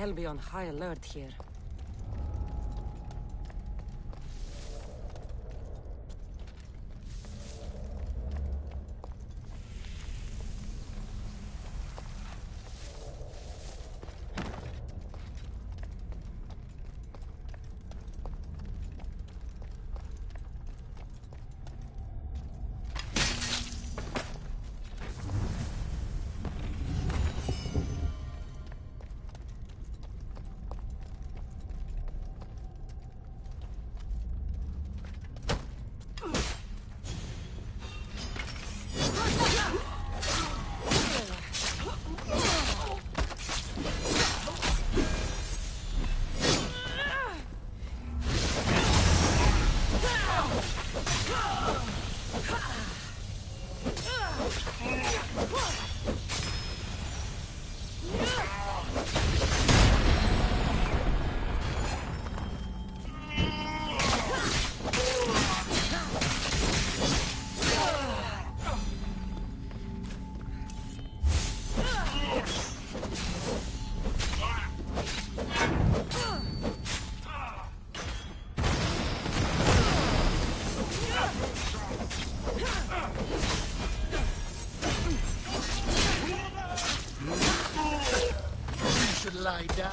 I'll be on high alert here. Lie down.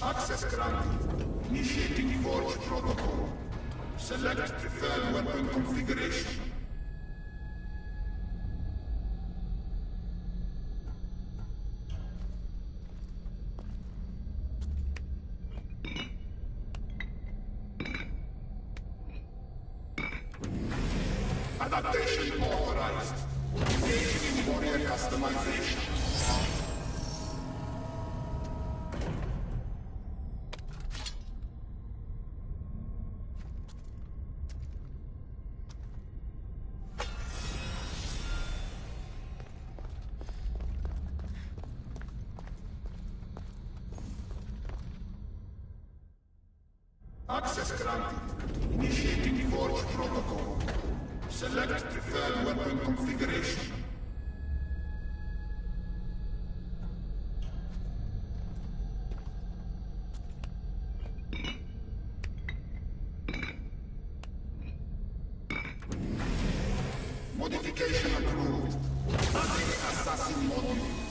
Access granted. Initiating Forge Protocol. Select preferred weapon configuration. Adaptation authorized. Engaging in warrior customization. Access granted. Initiating Forge Protocol. Select preferred weapon configuration. Modification approved. Adding assassin module.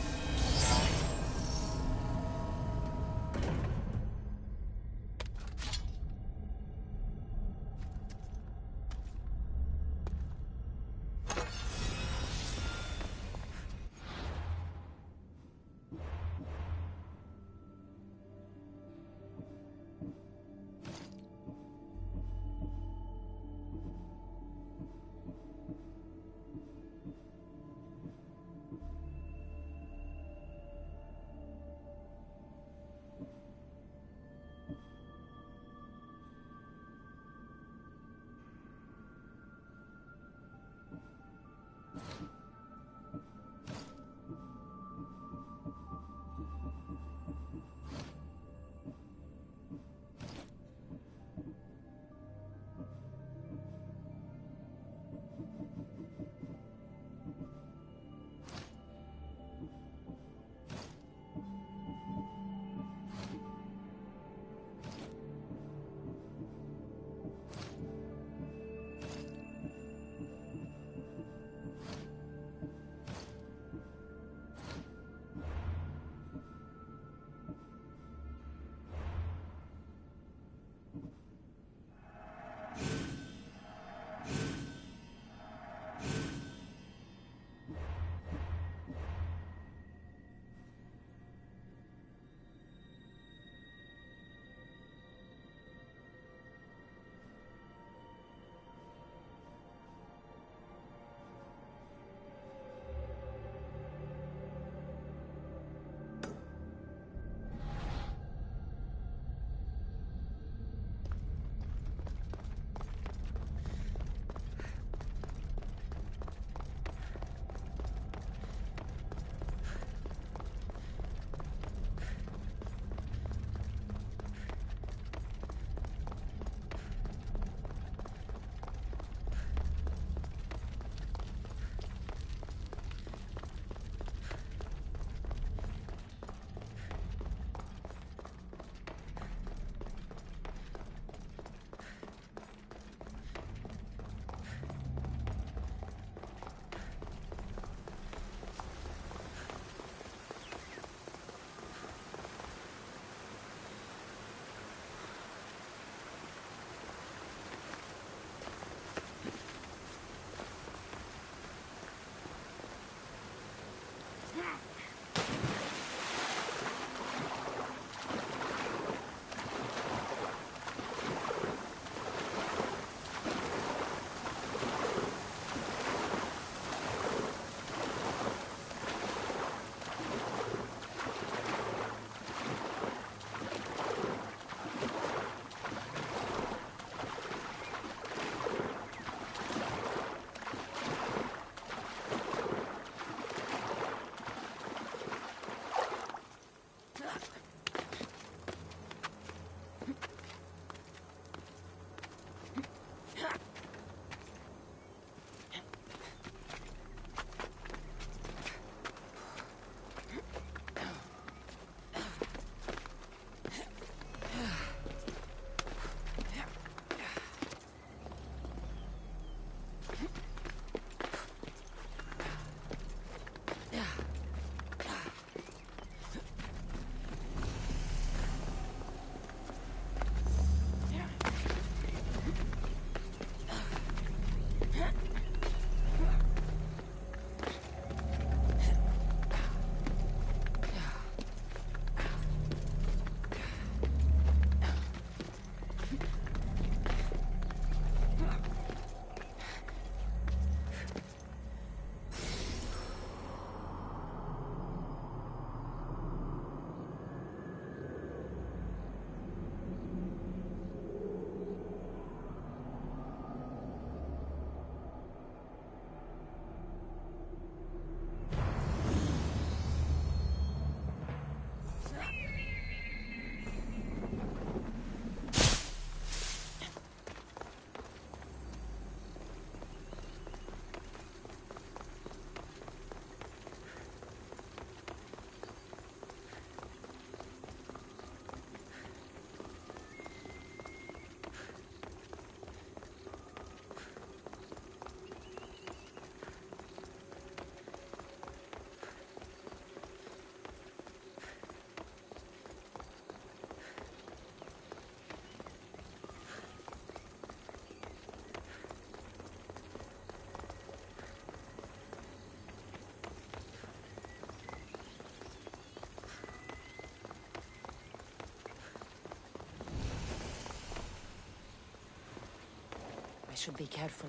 should be careful.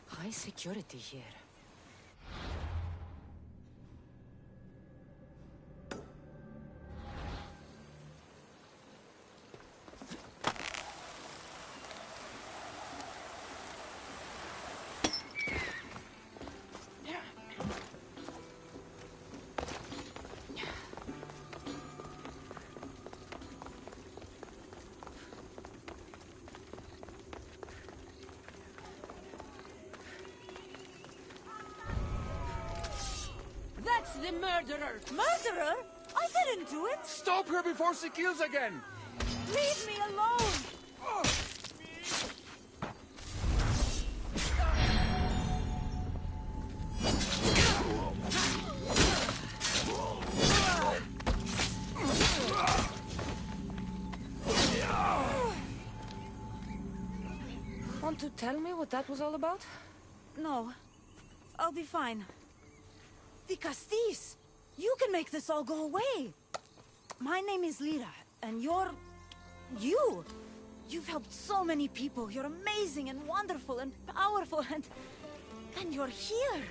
High security here. That's the murderer! Murderer? I didn't do it! Stop her before she kills again! Leave me alone! Want to tell me what that was all about? No. I'll be fine. The Castis! You can make this all go away! My name is Lyra, and you're... you! You've helped so many people. You're amazing and wonderful and powerful and... and you're here!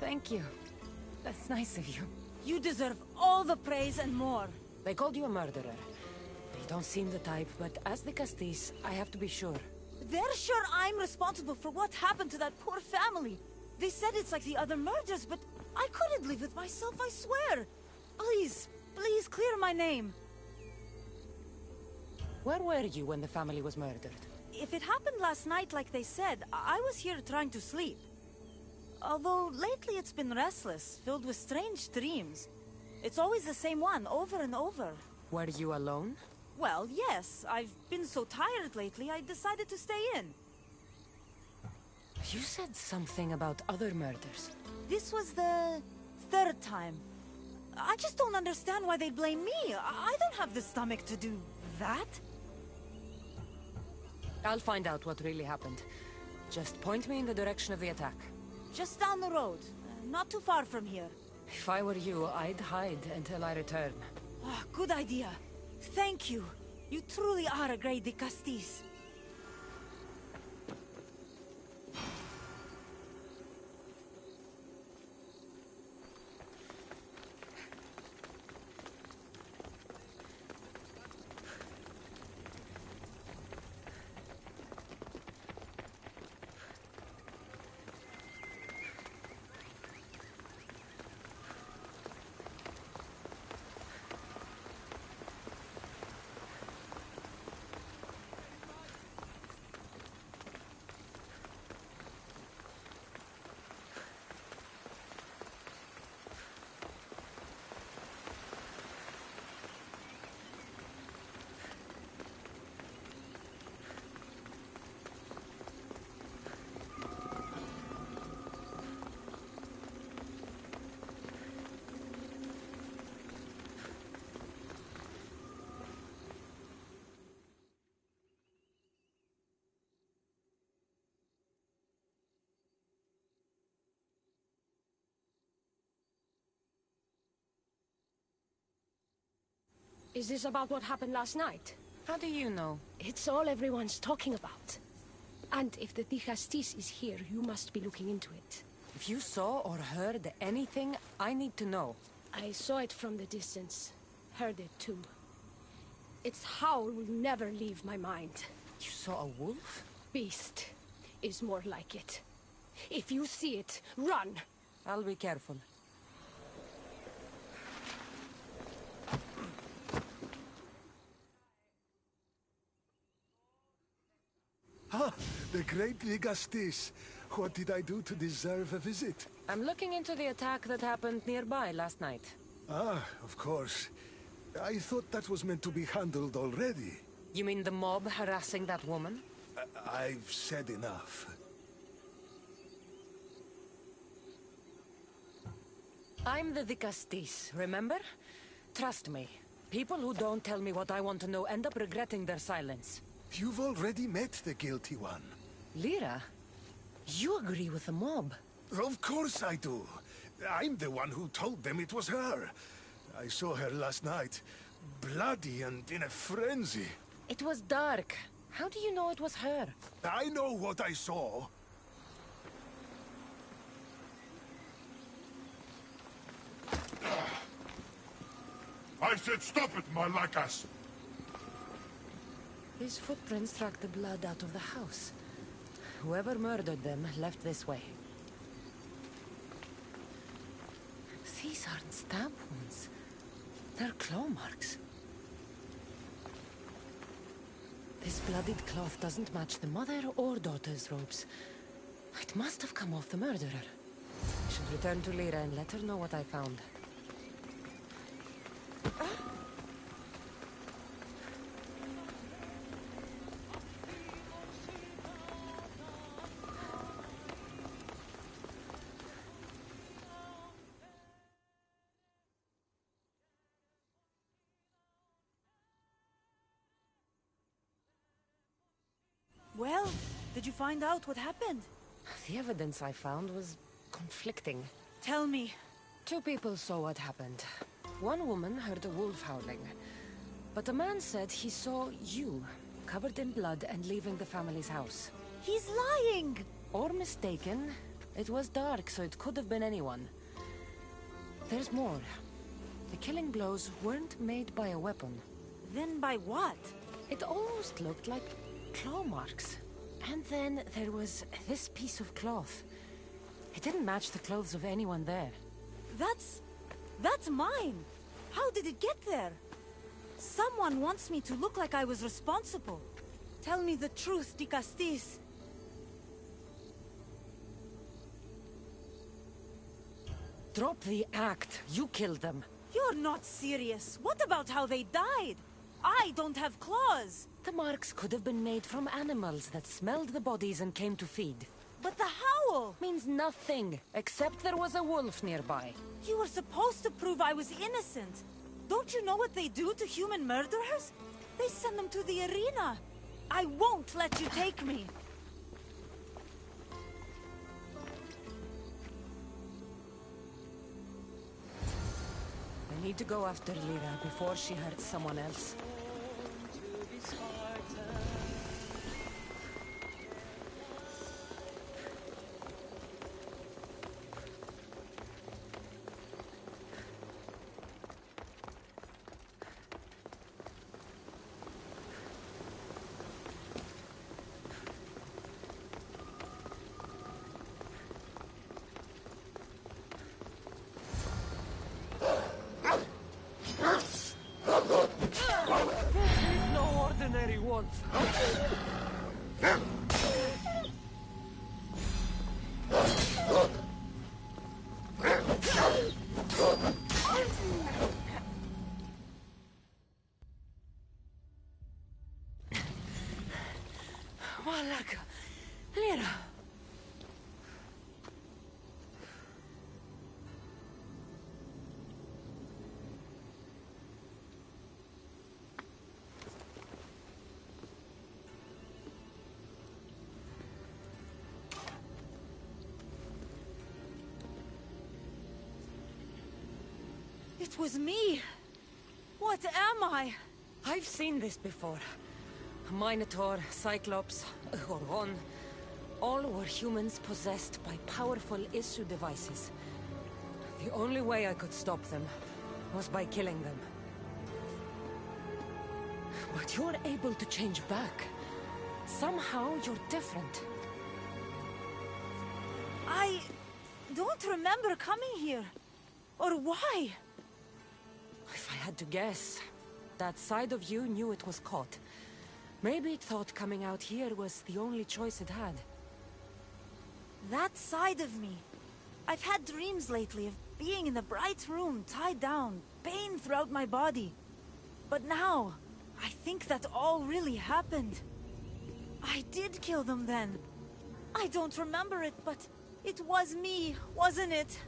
Thank you. That's nice of you. You deserve all the praise and more. They called you a murderer. They don't seem the type, but as the Castis, I have to be sure. They're sure I'm responsible for what happened to that poor family. They said it's like the other murders, but I couldn't live with myself, I swear. Please, please clear my name. Where were you when the family was murdered? If it happened last night like they said, I was here trying to sleep. Although lately it's been restless, filled with strange dreams. It's always the same one, over and over. Were you alone? Well, yes. I've been so tired lately, I decided to stay in. You said something about other murders. This was the third time. I just don't understand why they blame me. I don't have the stomach to do that. I'll find out what really happened. Just point me in the direction of the attack. Just down the road. Not too far from here. If I were you, I'd hide until I return. Ah, good idea. Thank you. You truly are a great Castis. Is this about what happened last night? How do you know? It's all everyone's talking about. And if the Castis is here, you must be looking into it. If you saw or heard anything, I need to know. I saw it from the distance. Heard it too. Its howl will never leave my mind. You saw a wolf? Beast is more like it. If you see it, run! I'll be careful. Ah, the great Ligastis. What did I do to deserve a visit? I'm looking into the attack that happened nearby last night. Ah, of course. I thought that was meant to be handled already. You mean the mob harassing that woman? I've said enough. I'm the Castis, remember? Trust me. People who don't tell me what I want to know end up regretting their silence. You've already met the guilty one. Lyra, you agree with the mob. Of course I do. I'm the one who told them it was her. I saw her last night. Bloody and in a frenzy. It was dark. How do you know it was her? I know what I saw. I said stop it, Malakas! These footprints track the blood out of the house. Whoever murdered them left this way. These aren't stab wounds. They're claw marks. This bloodied cloth doesn't match the mother or daughter's robes. It must have come off the murderer. I should return to Lyra and let her know what I found. Well, did you find out what happened? The evidence I found was conflicting. Tell me. 2 people saw what happened. One woman heard a wolf howling, but a man said he saw you, covered in blood and leaving the family's house. He's lying! Or mistaken. It was dark, so it could have been anyone. There's more. The killing blows weren't made by a weapon. Then by what? It almost looked like claw marks. And then there was this piece of cloth. It didn't match the clothes of anyone there. That's mine! How did it get there? Someone wants me to look like I was responsible. Tell me the truth, Dicastis. Drop the act. You killed them. You're not serious. What about how they died? I don't have claws. The marks could have been made from animals that smelled the bodies and came to feed. But the howl! Means nothing, except there was a wolf nearby. You were supposed to prove I was innocent. Don't you know what they do to human murderers? They send them to the arena. I won't let you take me. I need to go after Lyra before she hurts someone else. Malaka, Lyra. It was me. What am I? I've seen this before. A Minotaur, Cyclops, a Horon. All were humans possessed by powerful issue devices. The only way I could stop them was by killing them. But you're able to change back. Somehow you're different. I don't remember coming here. Or why? If I had to guess, that side of you knew it was caught. Maybe it thought coming out here was the only choice it had. That side of me. I've had dreams lately of being in a bright room, tied down, pain throughout my body. But now, I think that all really happened. I did kill them then. I don't remember it, but it was me, wasn't it?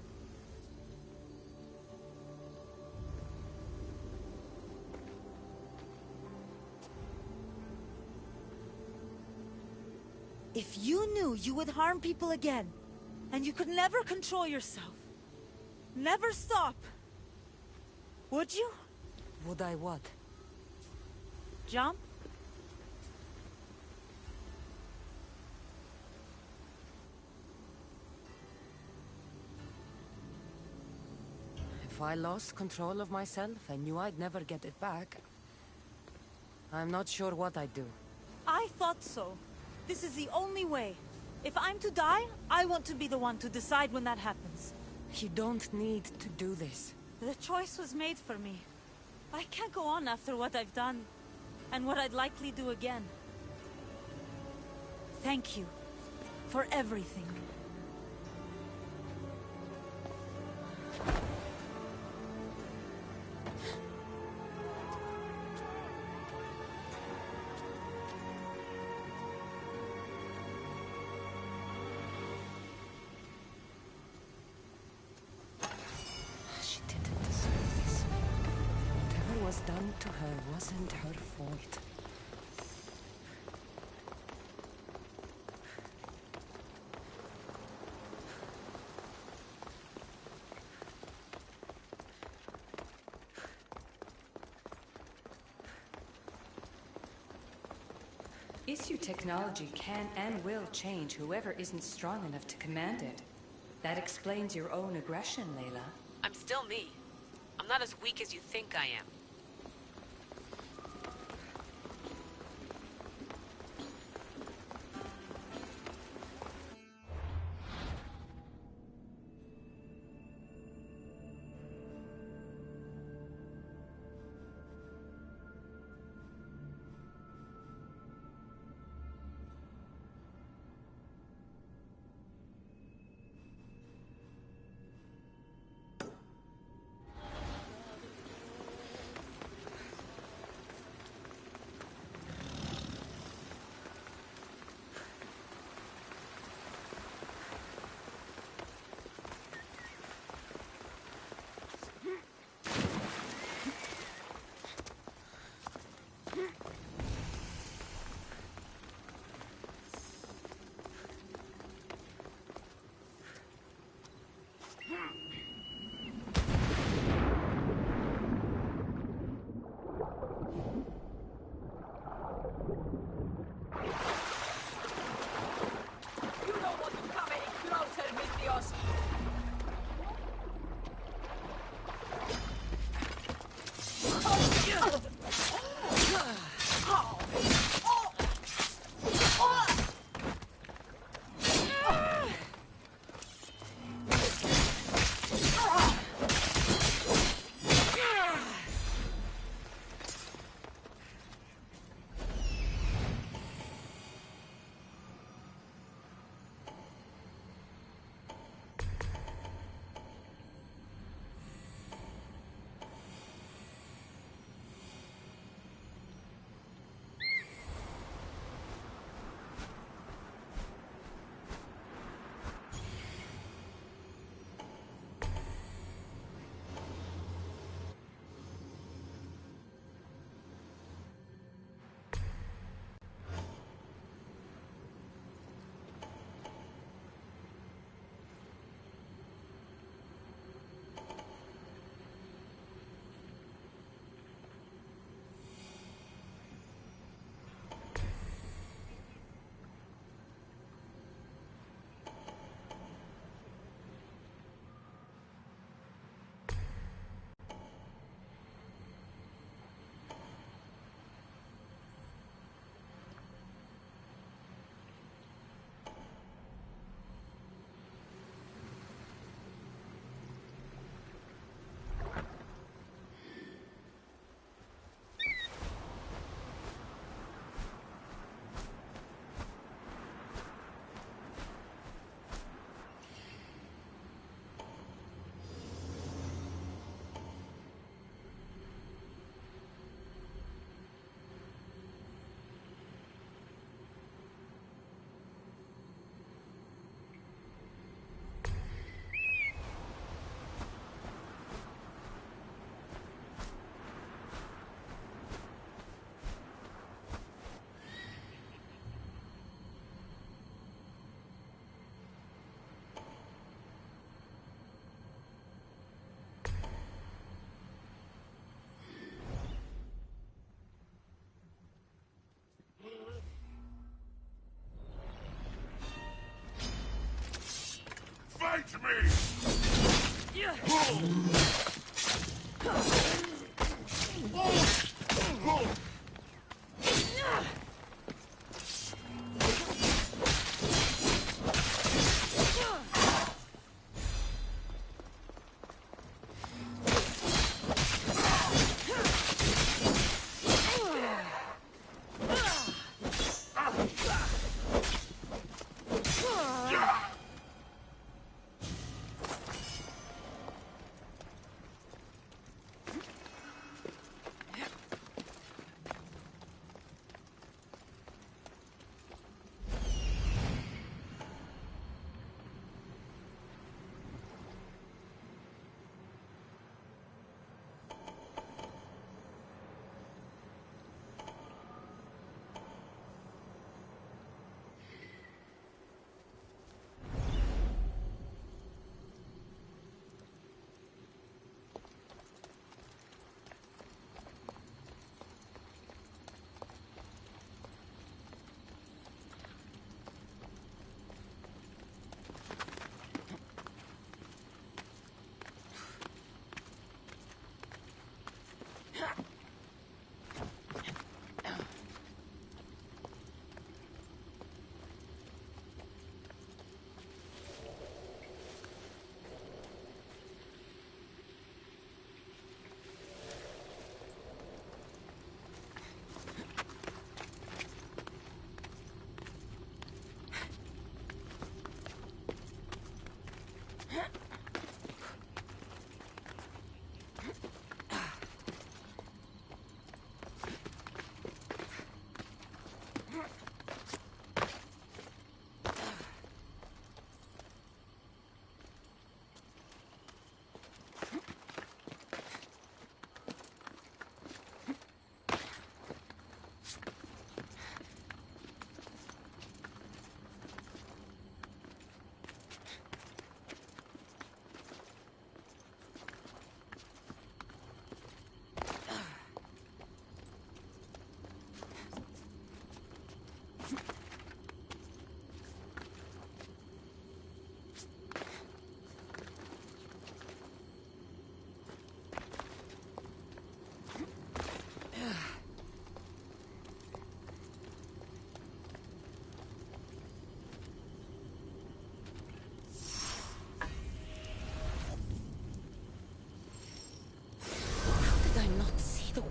If you knew you would harm people again, and you could never control yourself, never stop, would you? Would I what? Jump? If I lost control of myself, I knew I'd never get it back. I'm not sure what I'd do. I thought so. This is the only way. If I'm to die, I want to be the one to decide when that happens. You don't need to do this. The choice was made for me. I can't go on after what I've done, and what I'd likely do again. Thank you for everything. She didn't deserve this. Whatever was done to her wasn't her fault. Issue technology can and will change whoever isn't strong enough to command it. That explains your own aggression, Layla. I'm still me. I'm not as weak as you think I am. Fight me!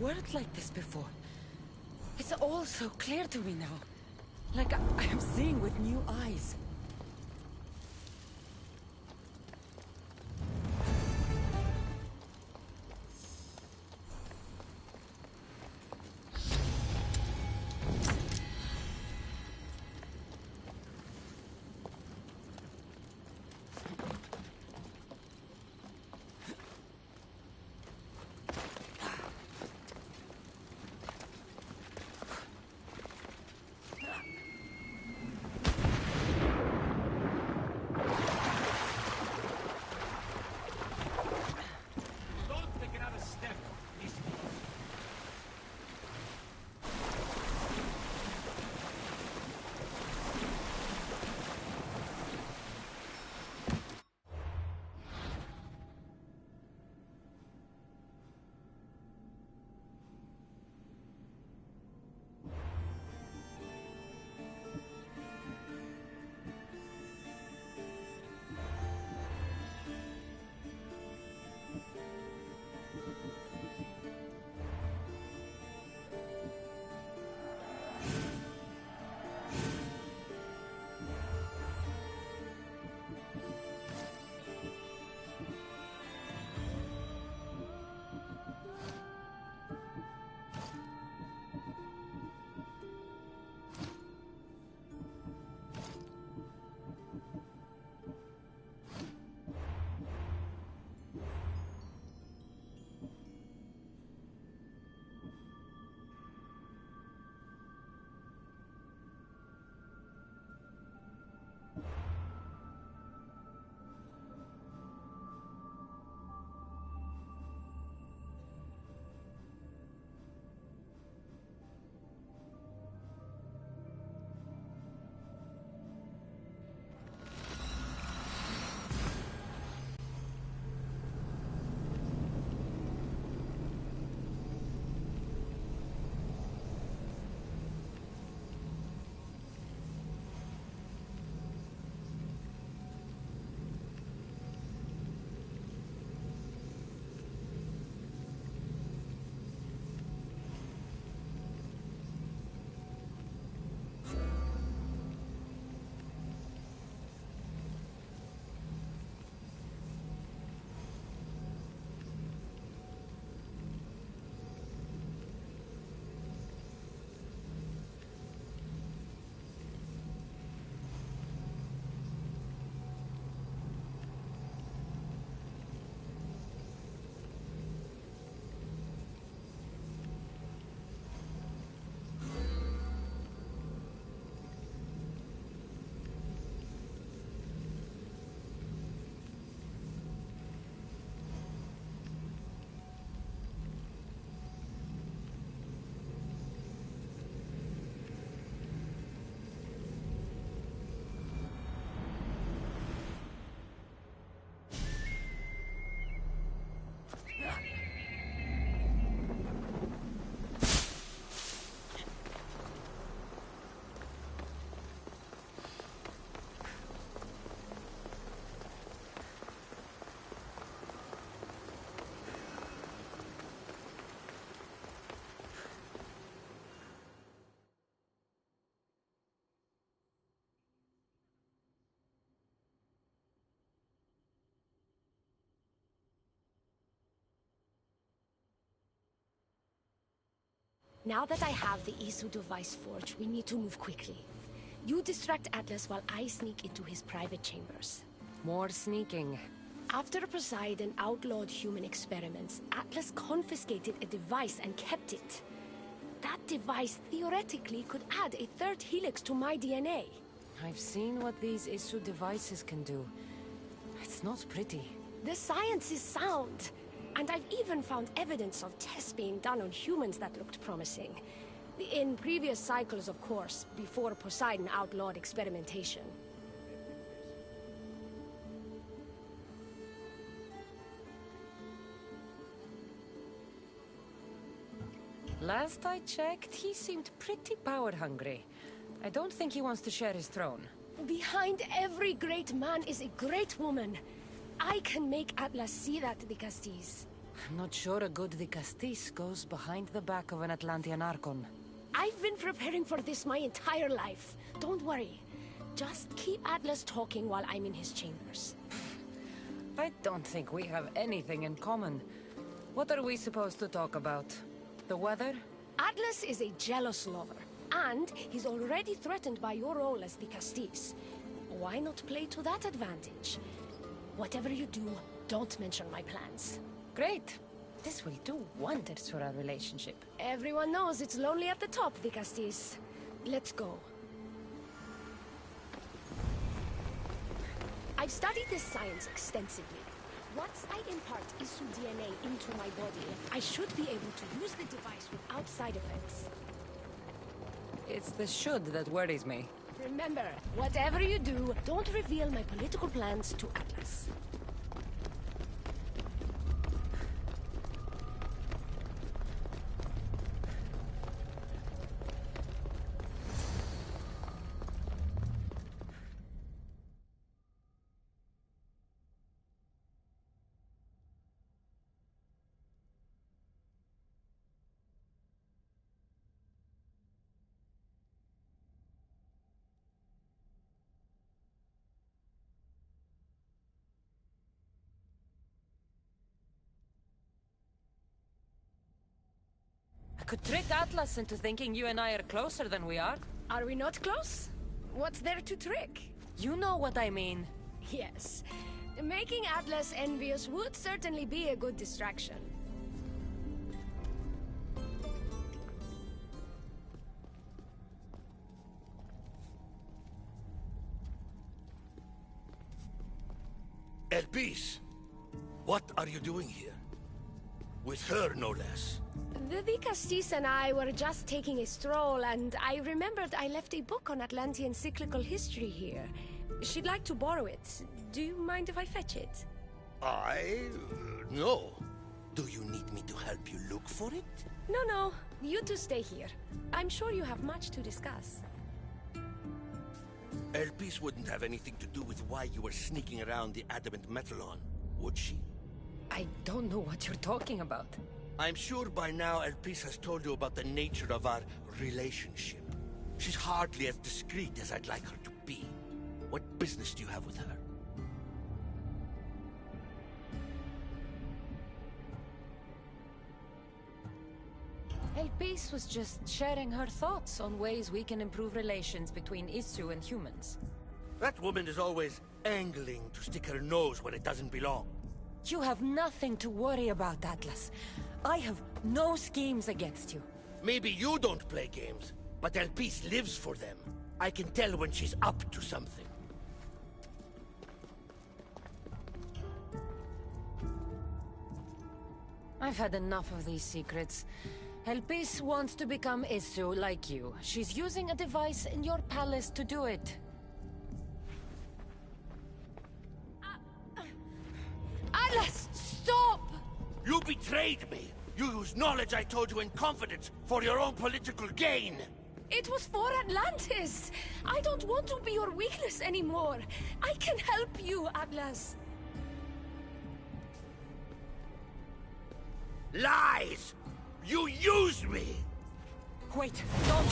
World like this before. It's all so clear to me now. Like I am seeing with new eyes. Now that I have the Isu device forged, we need to move quickly. You distract Atlas while I sneak into his private chambers. More sneaking. After Poseidon outlawed human experiments, Atlas confiscated a device and kept it. That device theoretically could add a third helix to my DNA. I've seen what these Isu devices can do. It's not pretty. The science is sound. And I've even found evidence of tests being done on humans that looked promising. In previous cycles, of course, before Poseidon outlawed experimentation. Last I checked, he seemed pretty power-hungry. I don't think he wants to share his throne. Behind every great man is a great woman. I can make Atlas see that, the Castis. I'm not sure a good Vicastis goes behind the back of an Atlantean Archon. I've been preparing for this my entire life. Don't worry. Just keep Atlas talking while I'm in his chambers. I don't think we have anything in common. What are we supposed to talk about? The weather? Atlas is a jealous lover, and he's already threatened by your role as the Castis. Why not play to that advantage? Whatever you do, don't mention my plans. Great. This will do wonders for our relationship. Everyone knows it's lonely at the top, the Castis. Let's go. I've studied this science extensively. Once I impart Isu DNA into my body, I should be able to use the device without side effects. It's the should that worries me. Remember, whatever you do, don't reveal my political plans to Atlas. I could trick Atlas into thinking you and I are closer than we are. Are we not close? What's there to trick? You know what I mean. Yes. Making Atlas envious would certainly be a good distraction. Elpis, what are you doing here? With her, no less. The Vicastis and I were just taking a stroll, and I remembered I left a book on Atlantean cyclical history here. She'd like to borrow it. Do you mind if I fetch it? No. Do you need me to help you look for it? No. You two stay here. I'm sure you have much to discuss. Elpis wouldn't have anything to do with why you were sneaking around the adamant Metalon, would she? I don't know what you're talking about. I'm sure by now Elpis has told you about the nature of our relationship. She's hardly as discreet as I'd like her to be. What business do you have with her? Elpis was just sharing her thoughts on ways we can improve relations between Isu and humans. That woman is always angling to stick her nose where it doesn't belong. You have nothing to worry about, Atlas. I have no schemes against you. Maybe you don't play games, but Elpis lives for them. I can tell when she's up to something. I've had enough of these secrets. Elpis wants to become Isu like you. She's using a device in your palace to do it. Atlas, stop! You betrayed me! You used knowledge I told you in confidence for your own political gain! It was for Atlantis! I don't want to be your weakness anymore. I can help you, Atlas. Lies! You used me! Wait, don't...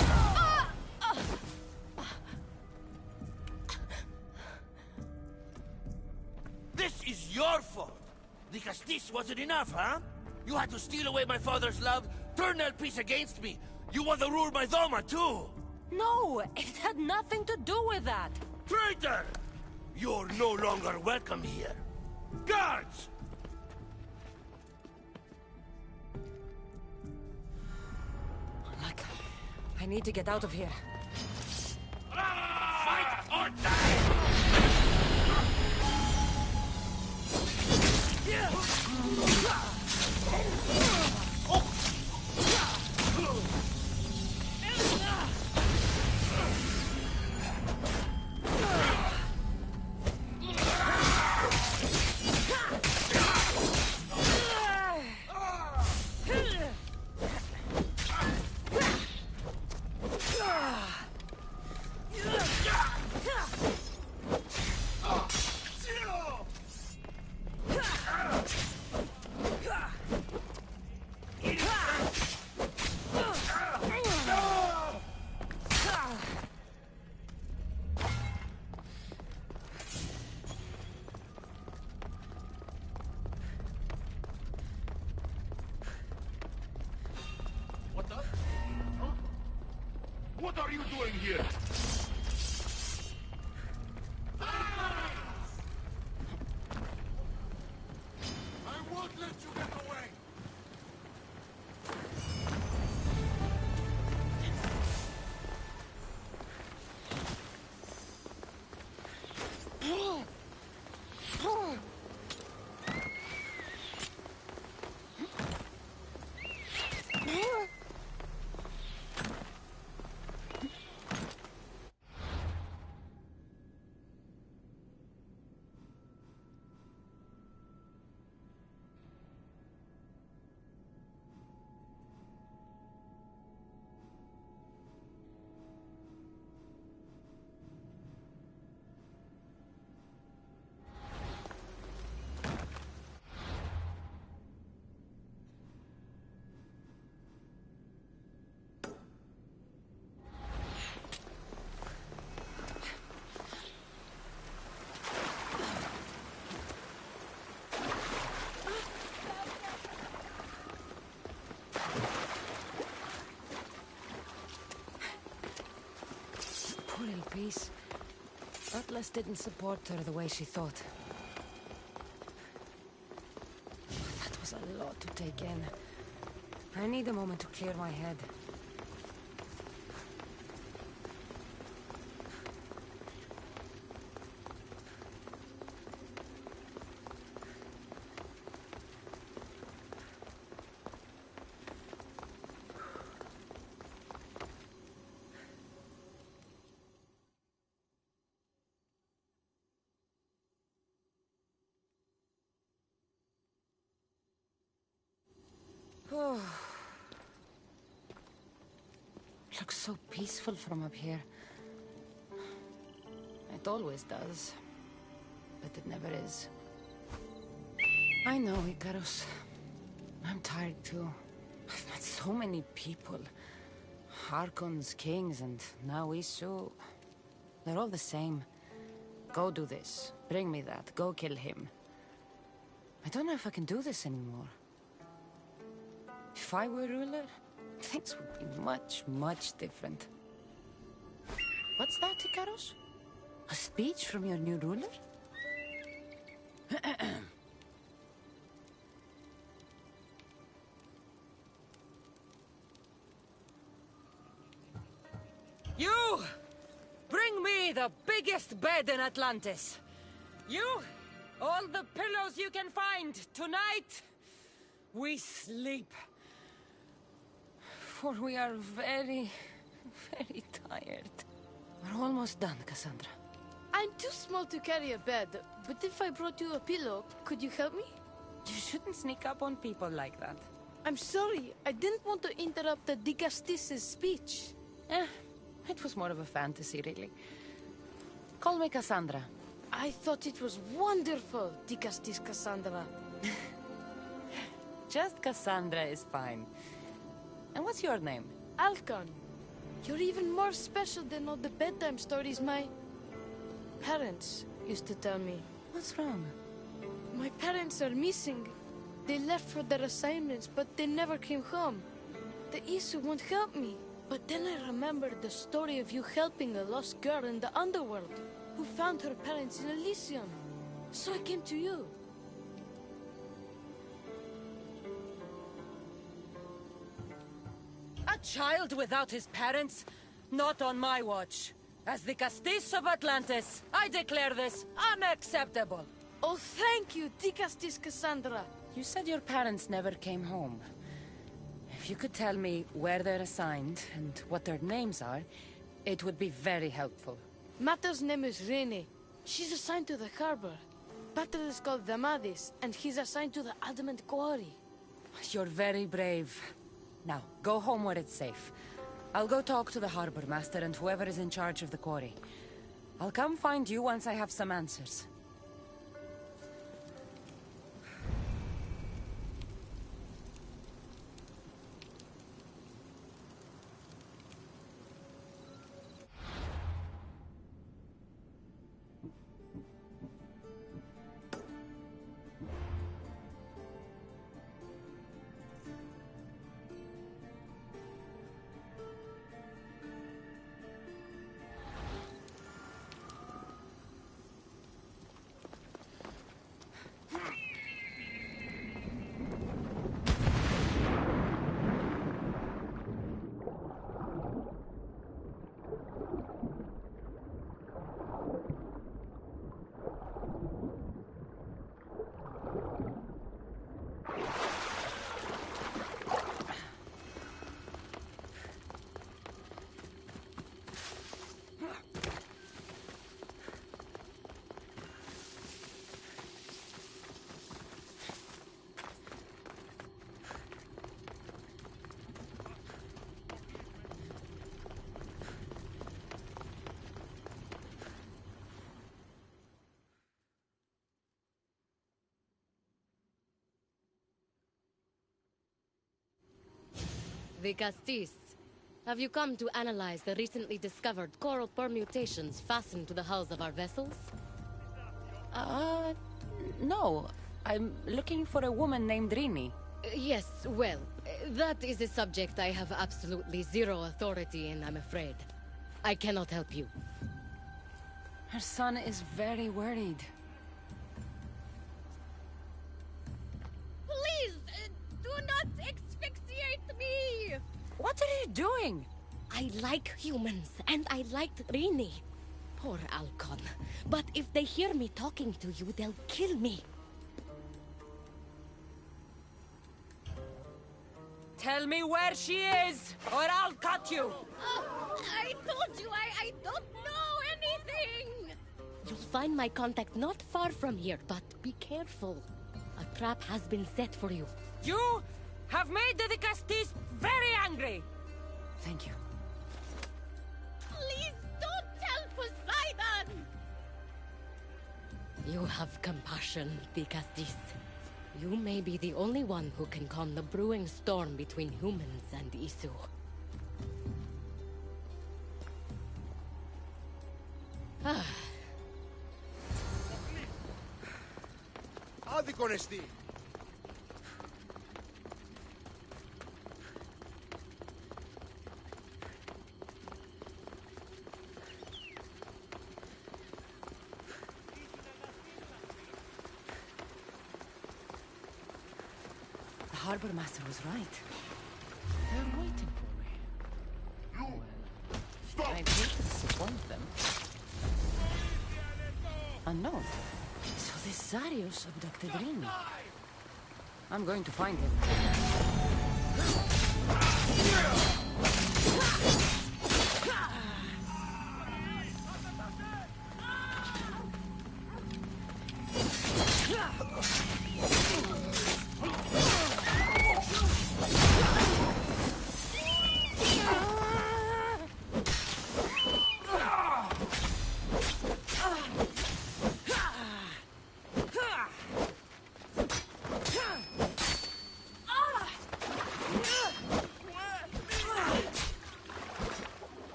This is your fault! The Castis wasn't enough, huh? You had to steal away my father's love, turn Elpis against me, You want to rule my Doma, too? No, it had nothing to do with that. Traitor! You're no longer welcome here. Guards! Look, I need to get out of here. Fight or die! What the? Huh? What are you doing here? I won't let you get away! Poor little piece. Atlas didn't support her the way she thought. That was a lot to take in. I need a moment to clear my head. Looks so peaceful from up here. It always does. But it never is. I know, Icarus. I'm tired too. I've met so many people. Archons, kings, and now Isu. They're all the same. Go do this. Bring me that. Go kill him. I don't know if I can do this anymore. If I were ruler, things would be much, much different. What's that, Icarus? A speech from your new ruler? You! Bring me the biggest bed in Atlantis! You! All the pillows you can find! Tonight, we sleep. For we are very, very tired. We're almost done, Cassandra. I'm too small to carry a bed, but if I brought you a pillow, could you help me? You shouldn't sneak up on people like that. I'm sorry, I didn't want to interrupt the Dicastis' speech. It was more of a fantasy, really. Call me Cassandra. I thought it was wonderful, Dicastis Cassandra. Just Cassandra is fine. And what's your name? Alcon, you're even more special than all the bedtime stories my parents used to tell me. What's wrong? My parents are missing. They left for their assignments, but they never came home. the Isu won't help me. But then I remembered the story of you helping a lost girl in the underworld, who found her parents in Elysium. So I came to you. A child without his parents? Not on my watch. As the Castis of Atlantis, I declare this unacceptable. Oh, thank you, Dicastis Cassandra. You said your parents never came home. If you could tell me where they're assigned and what their names are, it would be very helpful. Mata's name is Rene. She's assigned to the harbor. Pater is called Damadis, and he's assigned to the Adamant Quarry. You're very brave. Now, go home where it's safe. I'll go talk to the harbor master and whoever is in charge of the quarry. I'll come find you once I have some answers. The Castis. Have you come to analyze the recently discovered coral permutations fastened to the hulls of our vessels? No. I'm looking for a woman named Rini. Yes, well, that is a subject I have absolutely zero authority in, I'm afraid. I cannot help you. Her son is very worried. Please, do not asphyxiate me! What are you doing? I like humans, and I liked Rini. Poor Alcon. But if they hear me talking to you, they'll kill me. Tell me where she is, or I'll cut you! I told you I don't know anything! You'll find my contact not far from here, but be careful. A trap has been set for you. You have made the Castis very angry! Thank you. Please don't tell Poseidon! You have compassion, Dicastis. You may be the only one who can calm the brewing storm between humans and Isu. Άδικον εστί. The harbor master was right. They're waiting for me. You! Stop! I'd hate to disappoint them. Unknown. So this Zarius abducted Rini. I'm going to find him.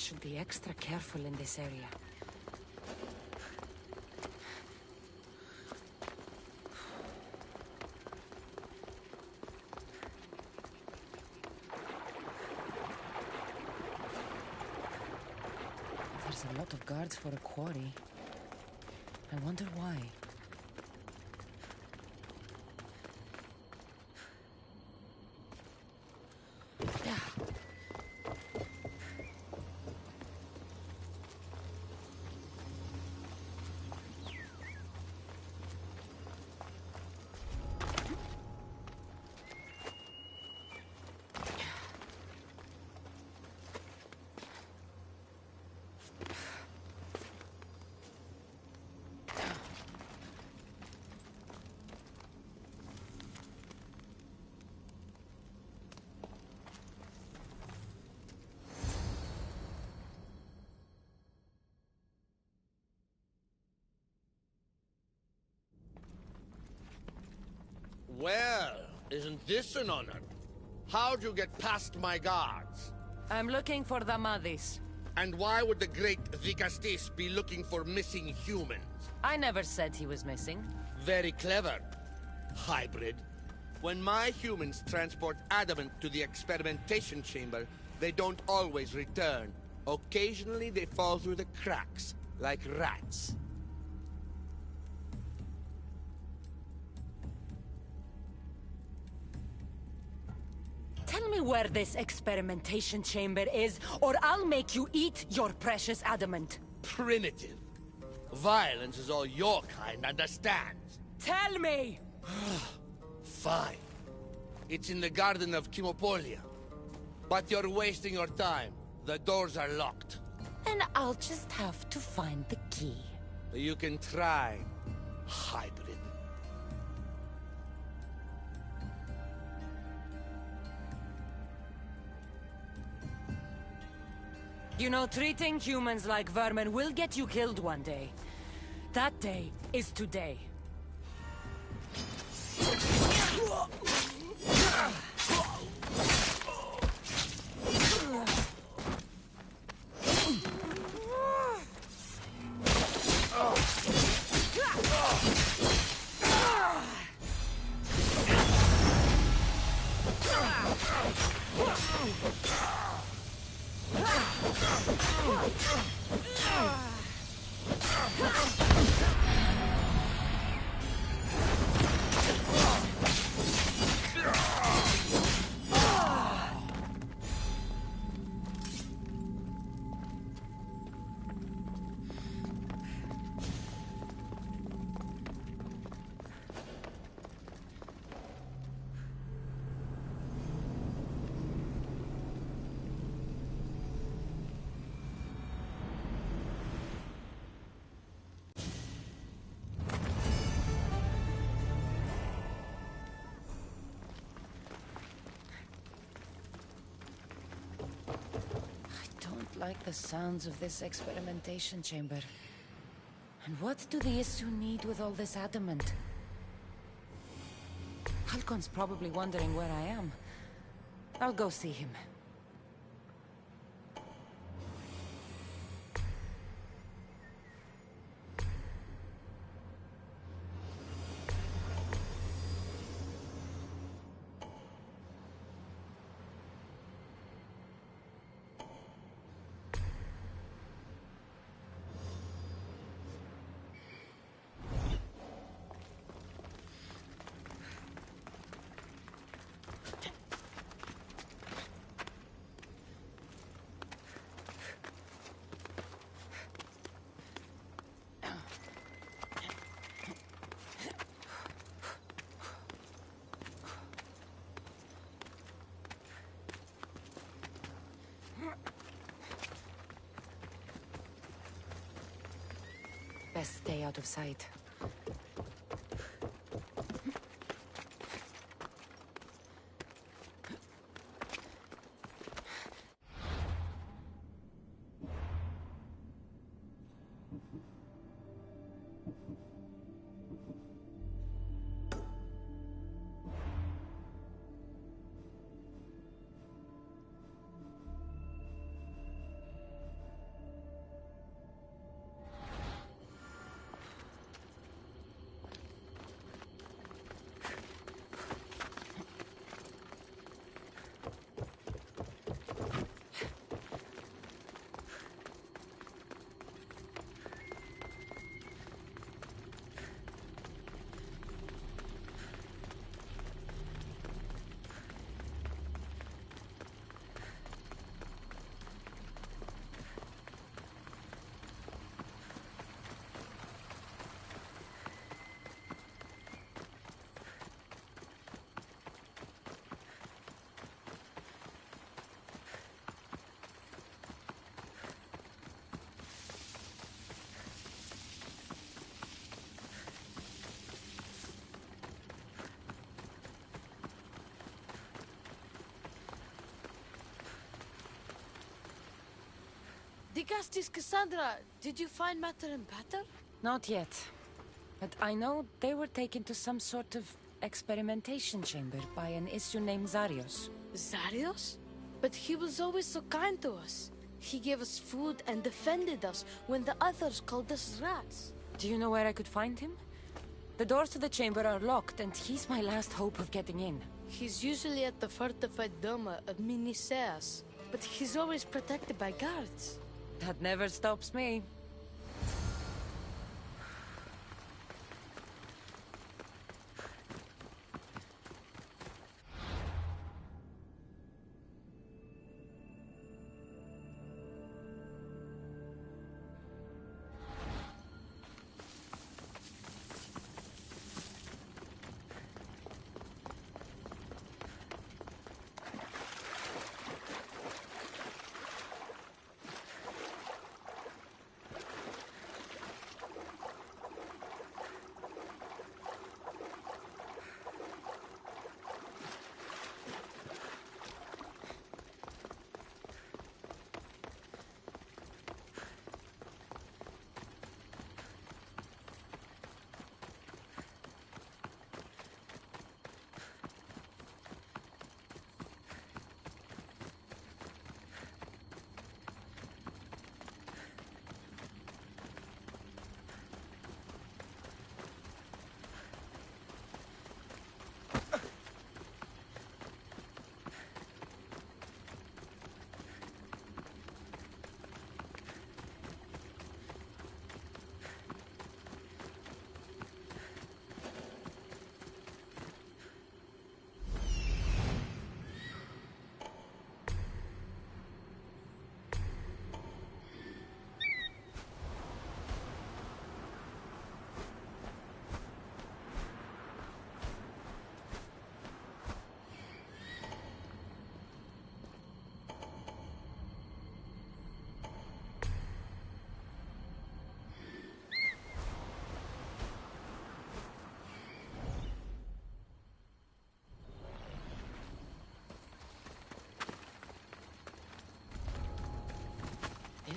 should be extra careful in this area. There's a lot of guards for a quarry. I wonder why. Well, isn't this an honor? How'd you get past my guards? I'm looking for the Madis. And why would the great Vicastis be looking for missing humans? I never said he was missing. Very clever. Hybrid. When my humans transport adamant to the experimentation chamber, they don't always return. Occasionally they fall through the cracks, like rats. Tell me where this experimentation chamber is, or I'll make you eat your precious adamant. Primitive. Violence is all your kind understands. Tell me! Fine. It's in the garden of Timopolia. But you're wasting your time. The doors are locked. And I'll just have to find the key. You can try, hybrid. You know, treating humans like vermin will get you killed one day. That day is today. I like the sounds of this experimentation chamber. And what do the Isu need with all this adamant? Halcon's probably wondering where I am. I'll go see him. Best stay out of sight. Digastis Cassandra, did you find matter and pattern? Not yet. But I know they were taken to some sort of experimentation chamber by an issue named Zarios. Zarios? But he was always so kind to us. He gave us food and defended us when the others called us rats. Do you know where I could find him? The doors to the chamber are locked, and he's my last hope of getting in. He's usually at the fortified Doma of Miniseas, but he's always protected by guards. That never stops me.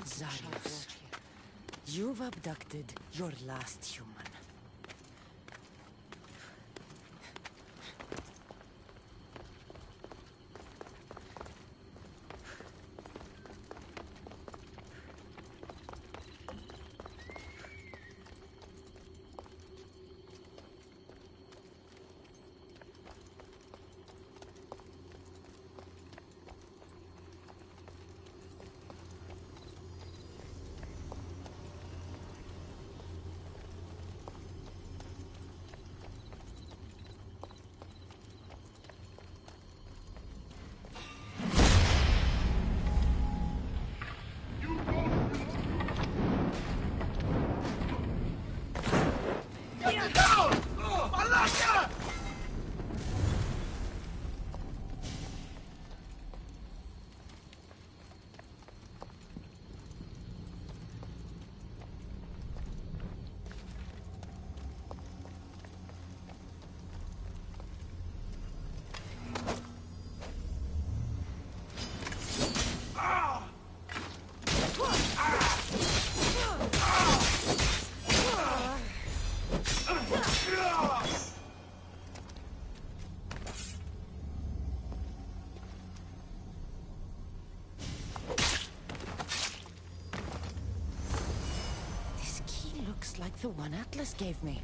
Zarios, you've abducted your last human. Like the one Atlas gave me.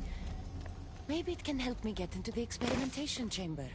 Maybe it can help me get into the experimentation chamber.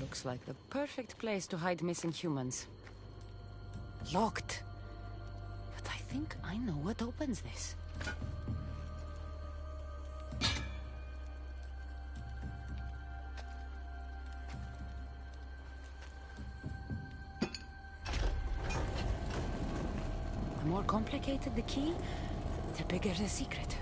looks like the perfect place to hide missing humans. Locked. But I think I know what opens this. The more complicated the key, the bigger the secret.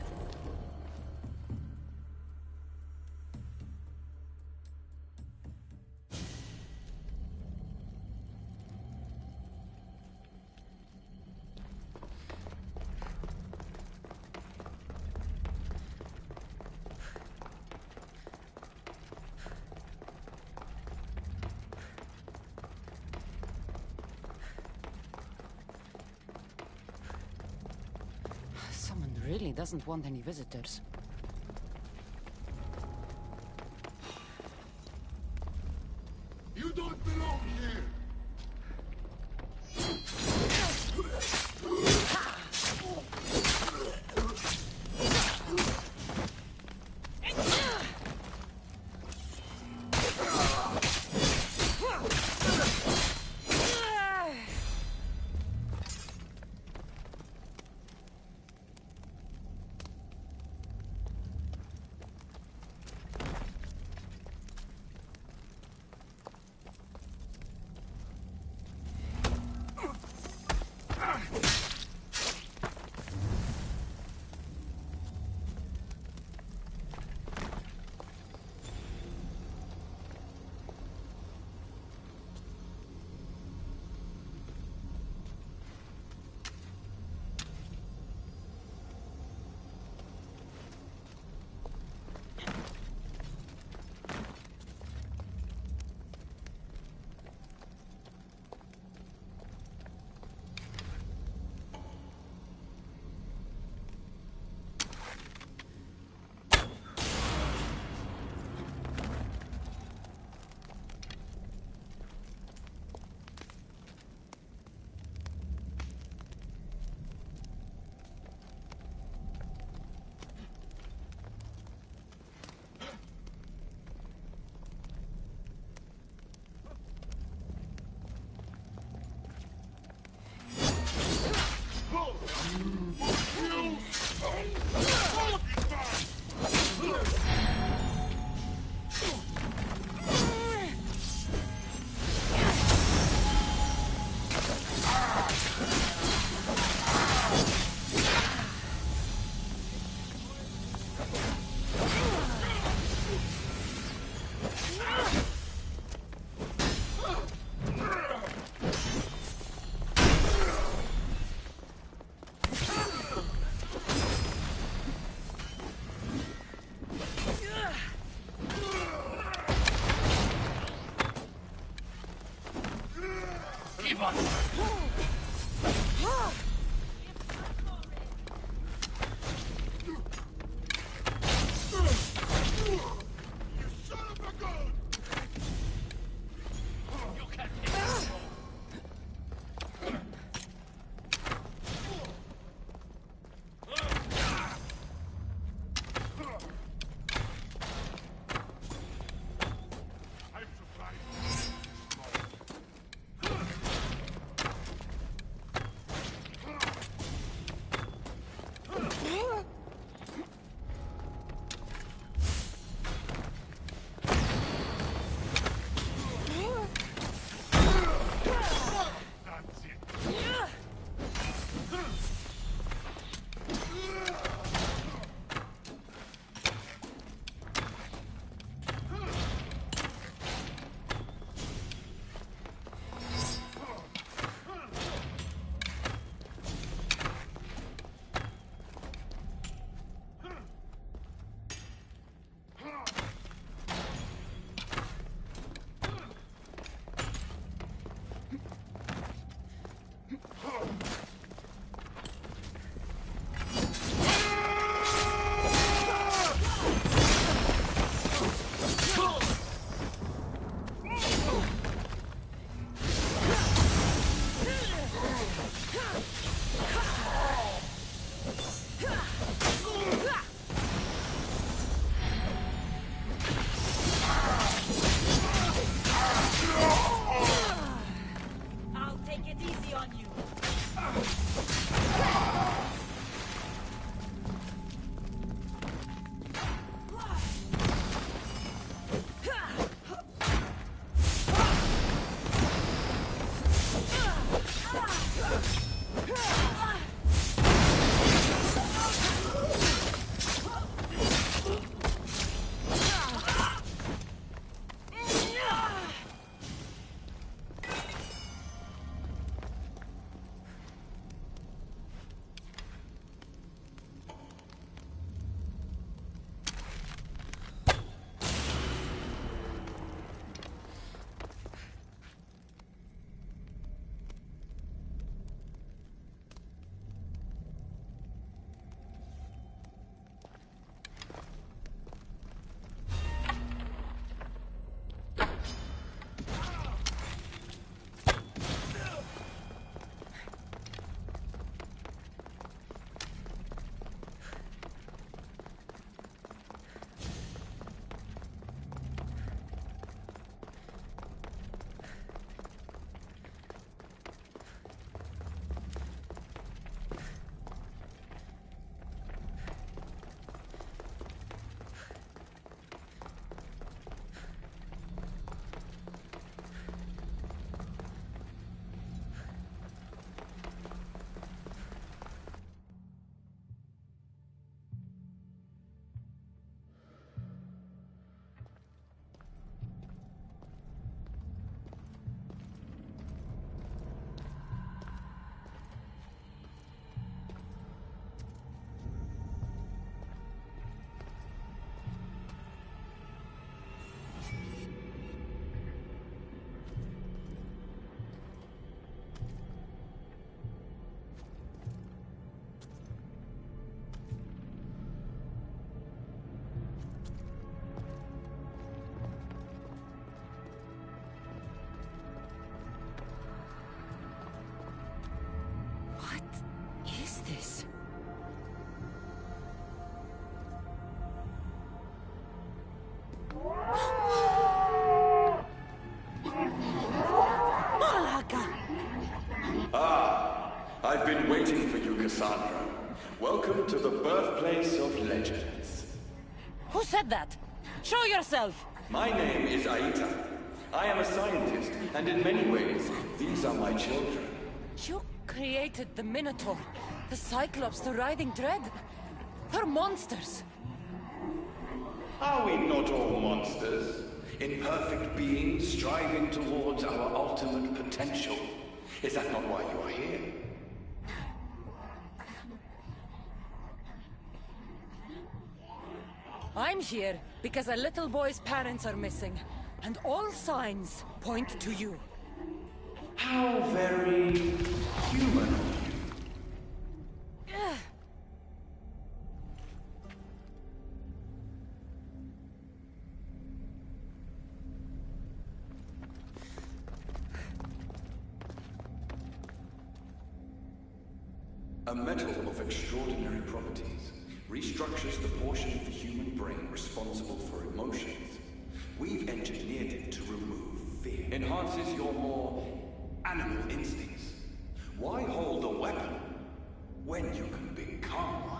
Someone really doesn't want any visitors. You don't belong here! been waiting for you, Cassandra. Welcome to the birthplace of legends. Who said that? Show yourself! My name is Aita. I am a scientist, and in many ways, these are my children. You created the Minotaur, the Cyclops, the Writhing Dread. They're monsters. Are we not all monsters? Imperfect beings striving towards our ultimate potential. Is that not why you are here? I'm here because a little boy's parents are missing, and all signs point to you. How very human of you. A metal of extraordinary properties restructures the portion of the human brain responsible for emotions. We've engineered it to remove fear. Enhances your more animal instincts. Why hold a weapon when you can become one?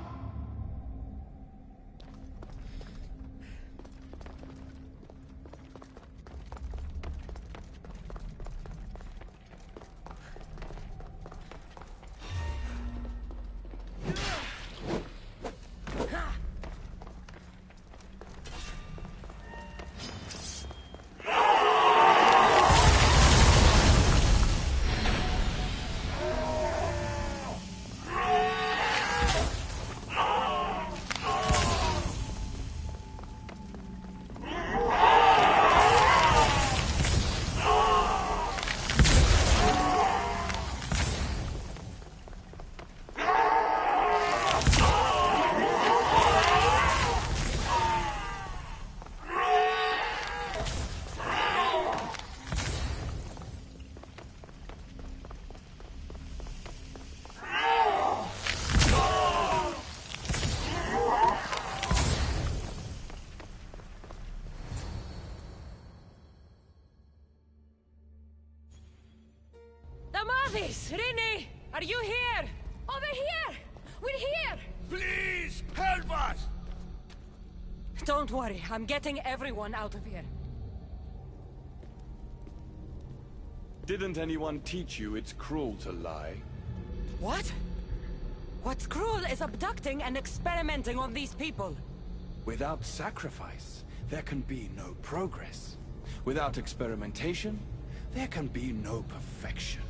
Rini! Are you here? Over here! We're here! Please, help us! Don't worry, I'm getting everyone out of here. Didn't anyone teach you it's cruel to lie? What? What's cruel is abducting and experimenting on these people. Without sacrifice, there can be no progress. Without experimentation, there can be no perfection.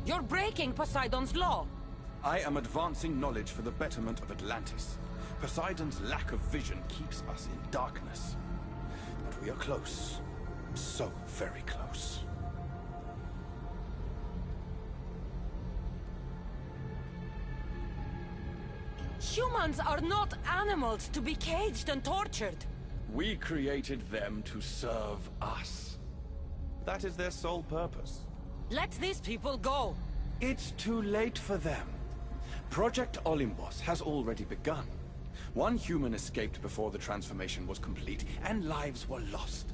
You're breaking Poseidon's law. I am advancing knowledge for the betterment of Atlantis. Poseidon's lack of vision keeps us in darkness. But we are close. So very close. Humans are not animals to be caged and tortured. We created them to serve us. That is their sole purpose. Let these people go. It's too late for them. Project Olympus has already begun. One human escaped before the transformation was complete, and lives were lost.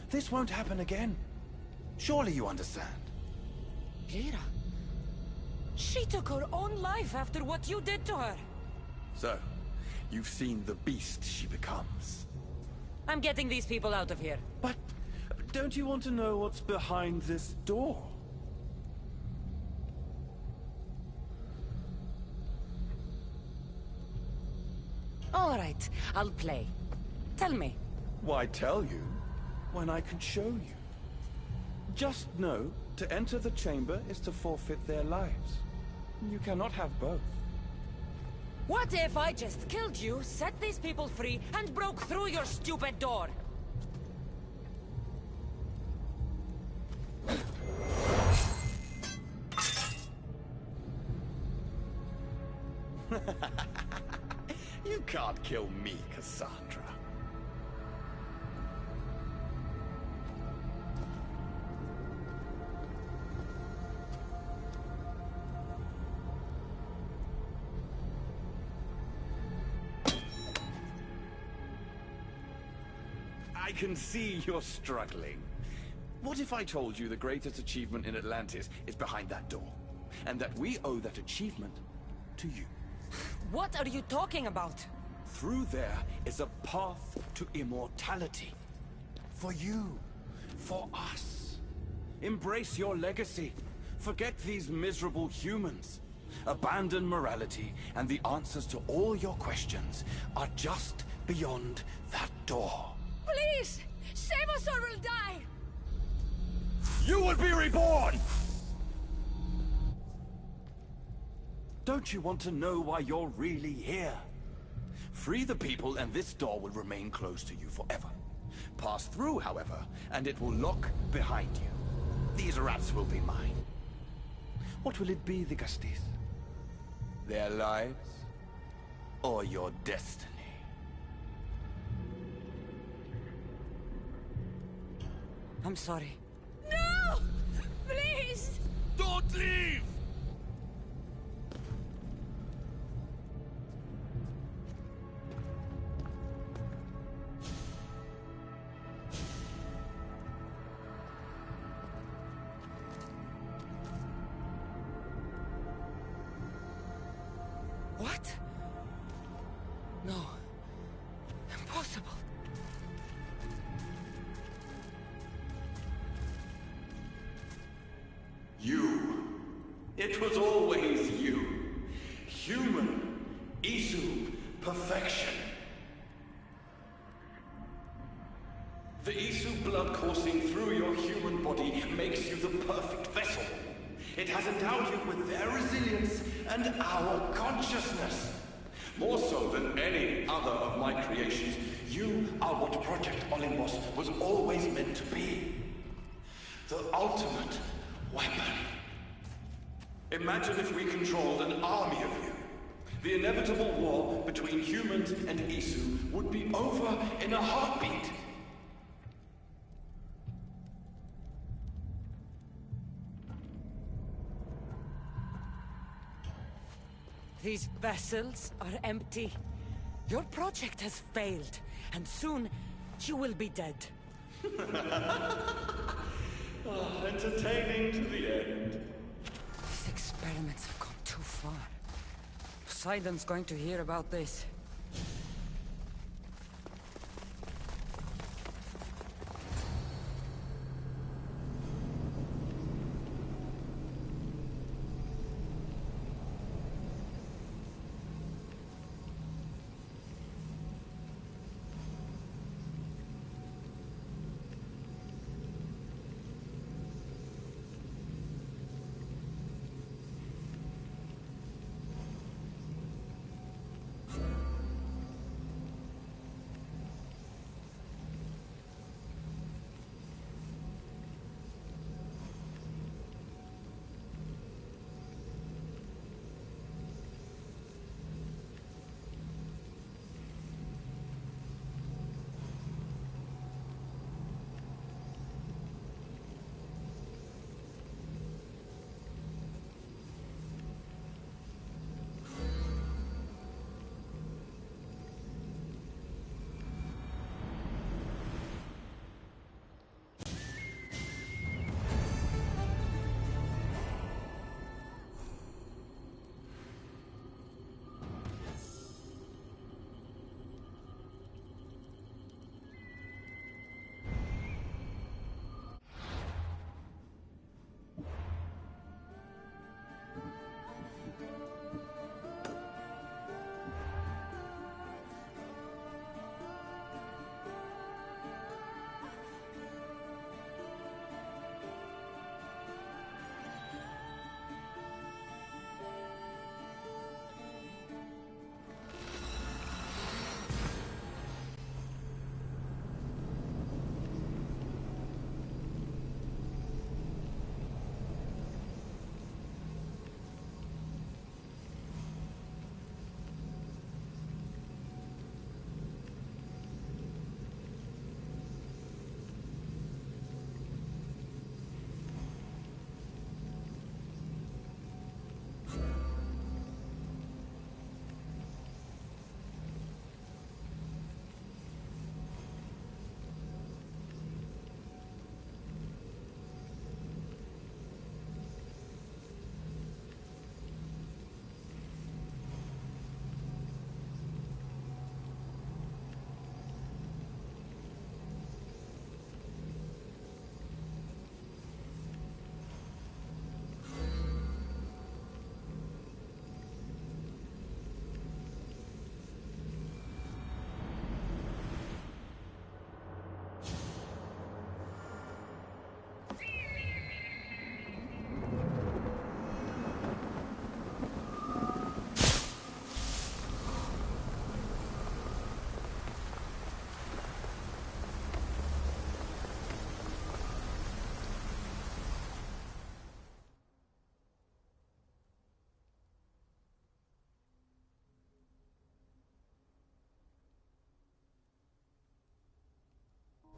This won't happen again. Surely you understand. Lyra? She took her own life after what you did to her. So, you've seen the beast she becomes. I'm getting these people out of here. But don't you want to know what's behind this door? All right, I'll play. Tell me. Why tell you when I can show you? Just know, to enter the chamber is to forfeit their lives. You cannot have both. What if I just killed you, set these people free, and broke through your stupid door? You can't kill me, Cassandra. I can see you're struggling. What if I told you the greatest achievement in Atlantis is behind that door? and that we owe that achievement to you. What are you talking about? Through there is a path to immortality. For you, for us. Embrace your legacy. Forget these miserable humans. Abandon morality, and the answers to all your questions are just beyond that door. Please! Save us or we'll die! You will be reborn! Don't you want to know why you're really here? Free the people and this door will remain closed to you forever. Pass through, however, and it will lock behind you. These rats will be mine. What will it be, the Castis? Their lives? Or your destiny? I'm sorry. No! Please! Don't leave! What? No. Impossible. You. It was always you. Human. Isu. Perfection. The Isu blood coursing through your human body makes you the perfect vessel. It has endowed you with their resilience and our consciousness. More so than any other of my creations, you are what Project Olympus was always meant to be. The ultimate weapon. Imagine if we controlled an army of you. The inevitable war between humans and Isu would be over in a heartbeat. These vessels are empty. Your project has failed, and soon you will be dead. Entertaining to the end. These experiments have gone too far. Poseidon's going to hear about this.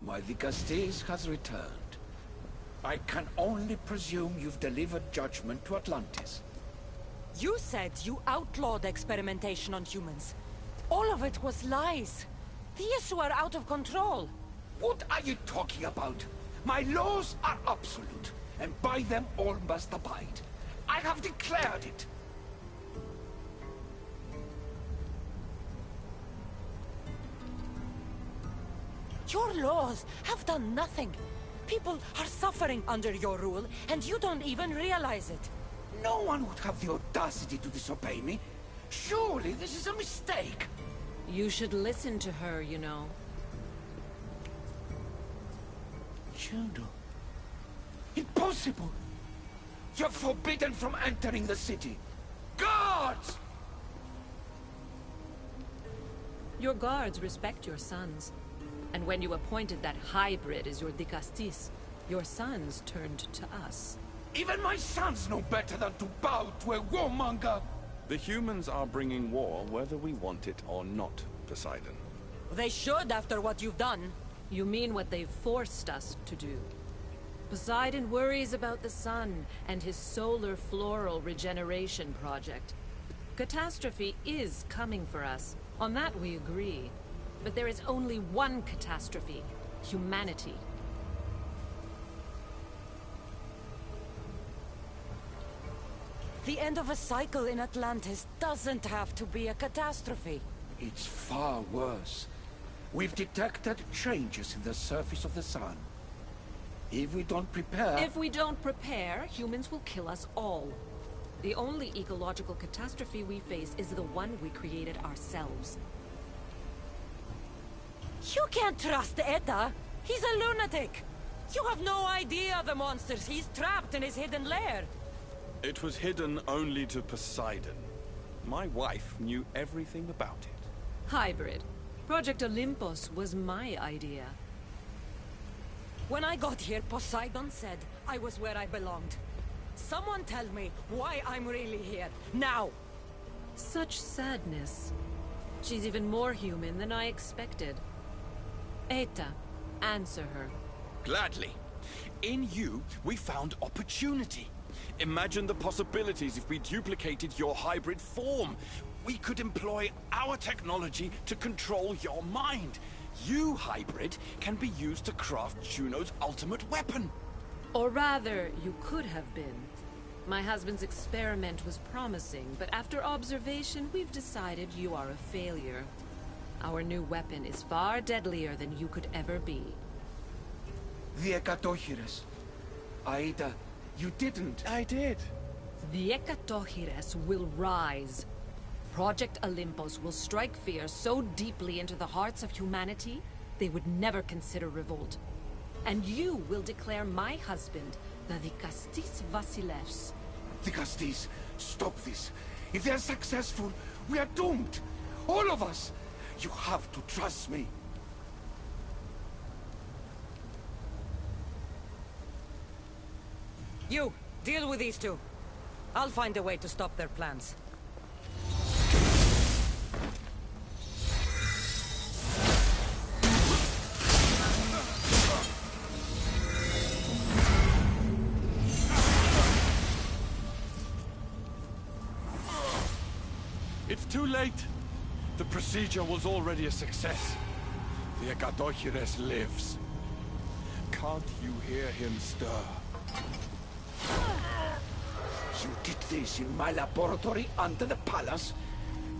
My Dicastes has returned. I can only presume you've delivered judgment to Atlantis. You said you outlawed experimentation on humans. All of it was lies. The issue are out of control. What are you talking about? My laws are absolute, and by them all must abide. I have declared it. Your laws have done nothing. People are suffering under your rule, and you don't even realize it. No one would have the audacity to disobey me. Surely this is a mistake. You should listen to her, you know. Juno. Impossible! You're forbidden from entering the city. Guards! Your guards respect your sons. And when you appointed that hybrid as your Dicastis, your sons turned to us. Even my sons know better than to bow to a warmonger! The humans are bringing war whether we want it or not, Poseidon. They should after what you've done. You mean what they've forced us to do. Poseidon worries about the sun and his solar floral regeneration project. Catastrophe is coming for us. On that we agree. But there is only one catastrophe: humanity. The end of a cycle in Atlantis doesn't have to be a catastrophe. It's far worse. We've detected changes in the surface of the sun. If we don't prepare... If we don't prepare, humans will kill us all. The only ecological catastrophe we face is the one we created ourselves. You can't trust Eta. He's a lunatic. You have no idea the monsters he's trapped in his hidden lair. It was hidden only to Poseidon. My wife knew everything about it. Hybrid. Project Olympus was my idea. When I got here, Poseidon said I was where I belonged. Someone tell me why I'm really here, now! Such sadness. She's even more human than I expected. Eta, answer her. Gladly. In you, we found opportunity. Imagine the possibilities if we duplicated your hybrid form. We could employ our technology to control your mind. You, hybrid, can be used to craft Juno's ultimate weapon. Or rather, you could have been. My husband's experiment was promising, but after observation, we've decided you are a failure. Our new weapon is far deadlier than you could ever be. The Ekatochires. Aida, you didn't. I did. The Ekatochires will rise. Project Olympus will strike fear so deeply into the hearts of humanity, they would never consider revolt. And you will declare my husband the Dicastis Vasilevs. Dicastis, stop this. If they're successful, we are doomed. All of us. You have to trust me. You, deal with these two. I'll find a way to stop their plans. It's too late. The procedure was already a success. The Ekatochires lives. Can't you hear him stir? You did this in my laboratory under the palace.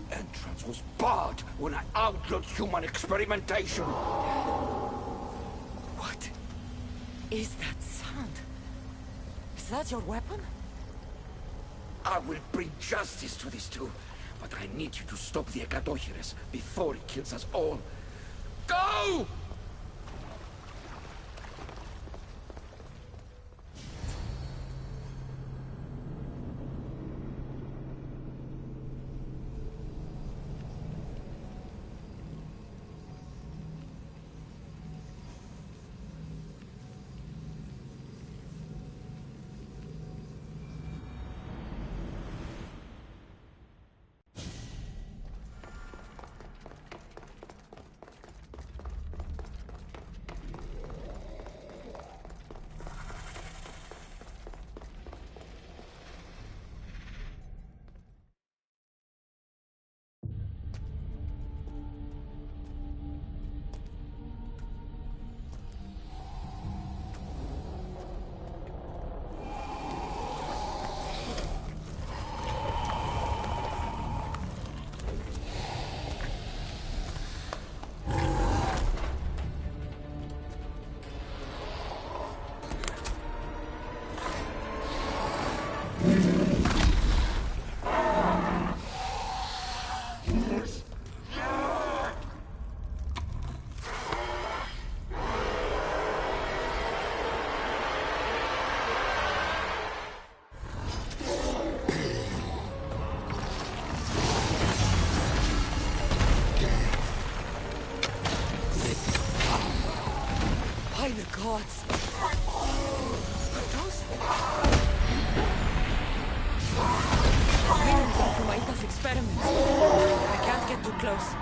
Entrance was barred when I outlawed human experimentation. What is that sound? Is that your weapon? I will bring justice to these two, but I need you to stop the Ekatochires before he kills us all. Go! By the gods. Those... Minions are from Aita's experiments. I can't get too close.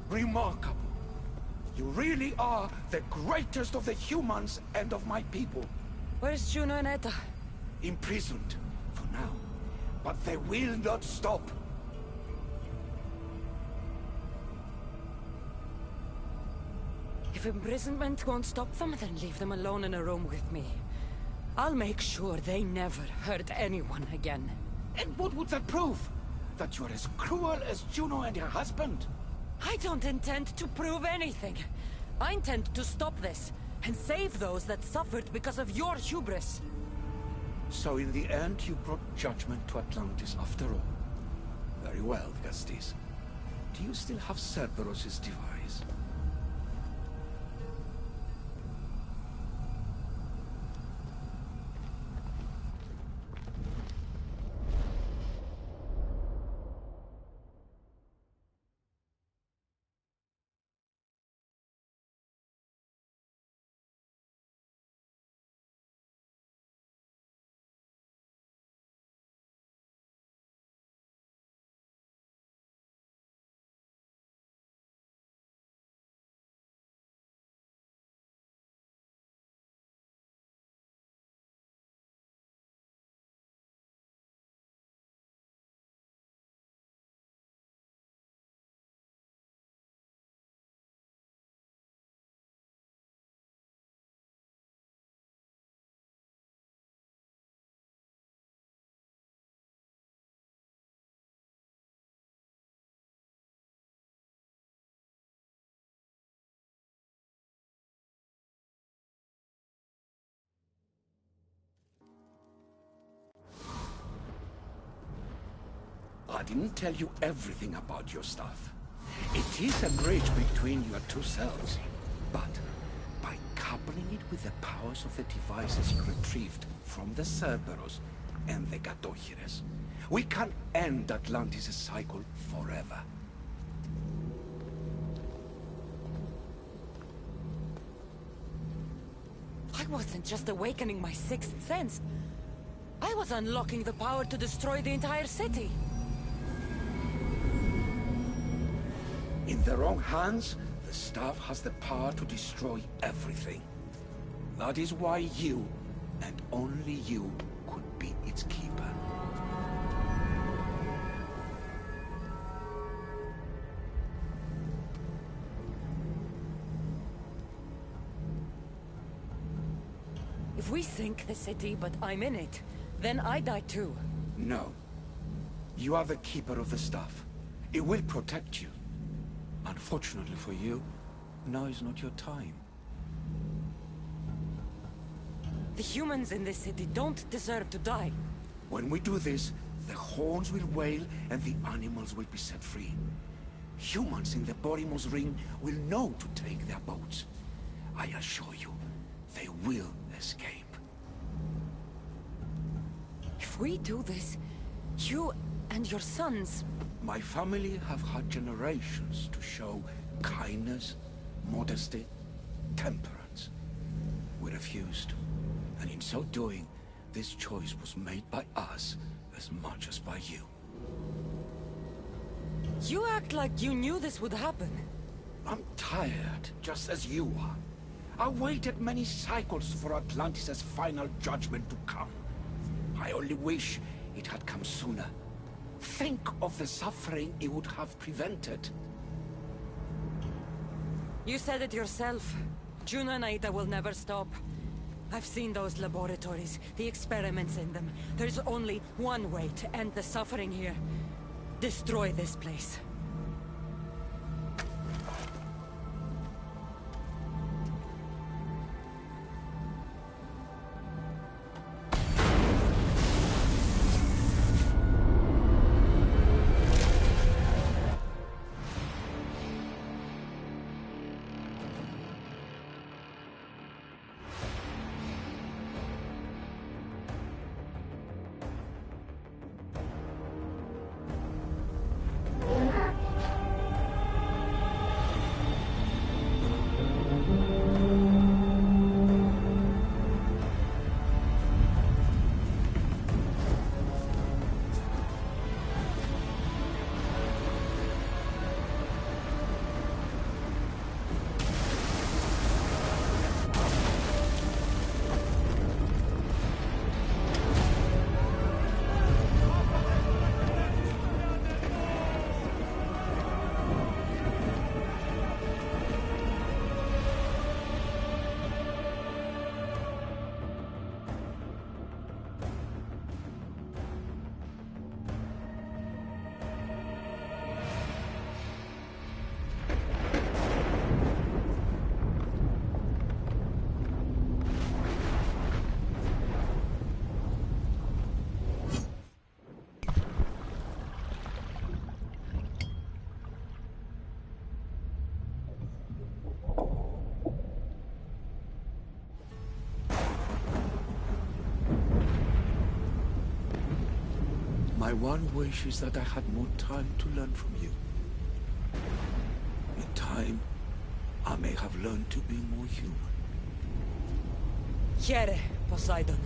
Remarkable. You really are the greatest of the humans and of my people. Where's Juno and Etta? Imprisoned, for now. But they will not stop. If imprisonment won't stop them, then leave them alone in a room with me. I'll make sure they never hurt anyone again. And what would that prove? That you're as cruel as Juno and her husband? I don't intend to prove anything. I intend to stop this, and save those that suffered because of your hubris. So in the end, you brought judgment to Atlantis after all. Very well, Gastis. Do you still have Cerberus' device? I didn't tell you everything about your stuff. It is a bridge between your two selves. But by coupling it with the powers of the devices you retrieved from the Cerberus and the Gatochires, we can end Atlantis' cycle forever. I wasn't just awakening my sixth sense. I was unlocking the power to destroy the entire city. In the wrong hands, the staff has the power to destroy everything. That is why you, and only you, could be its keeper. If we sink the city, but I'm in it, then I die too. No. You are the keeper of the staff. It will protect you. Unfortunately for you, now is not your time. The humans in this city don't deserve to die. When we do this, the horns will wail and the animals will be set free. Humans in the Borymos Ring will know to take their boats. I assure you, they will escape. If we do this, you and your sons... My family have had generations to show kindness, modesty, temperance. We refused, and in so doing, this choice was made by us as much as by you. You act like you knew this would happen. I'm tired, just as you are. I waited many cycles for Atlantis' final judgment to come. I only wish it had come sooner. Think of the suffering it would have prevented. You said it yourself. Juno and Aida will never stop. I've seen those laboratories, the experiments in them. There's only one way to end the suffering here. Destroy this place. one wish is that I had more time to learn from you. In time, I may have learned to be more human. Here, Poseidon.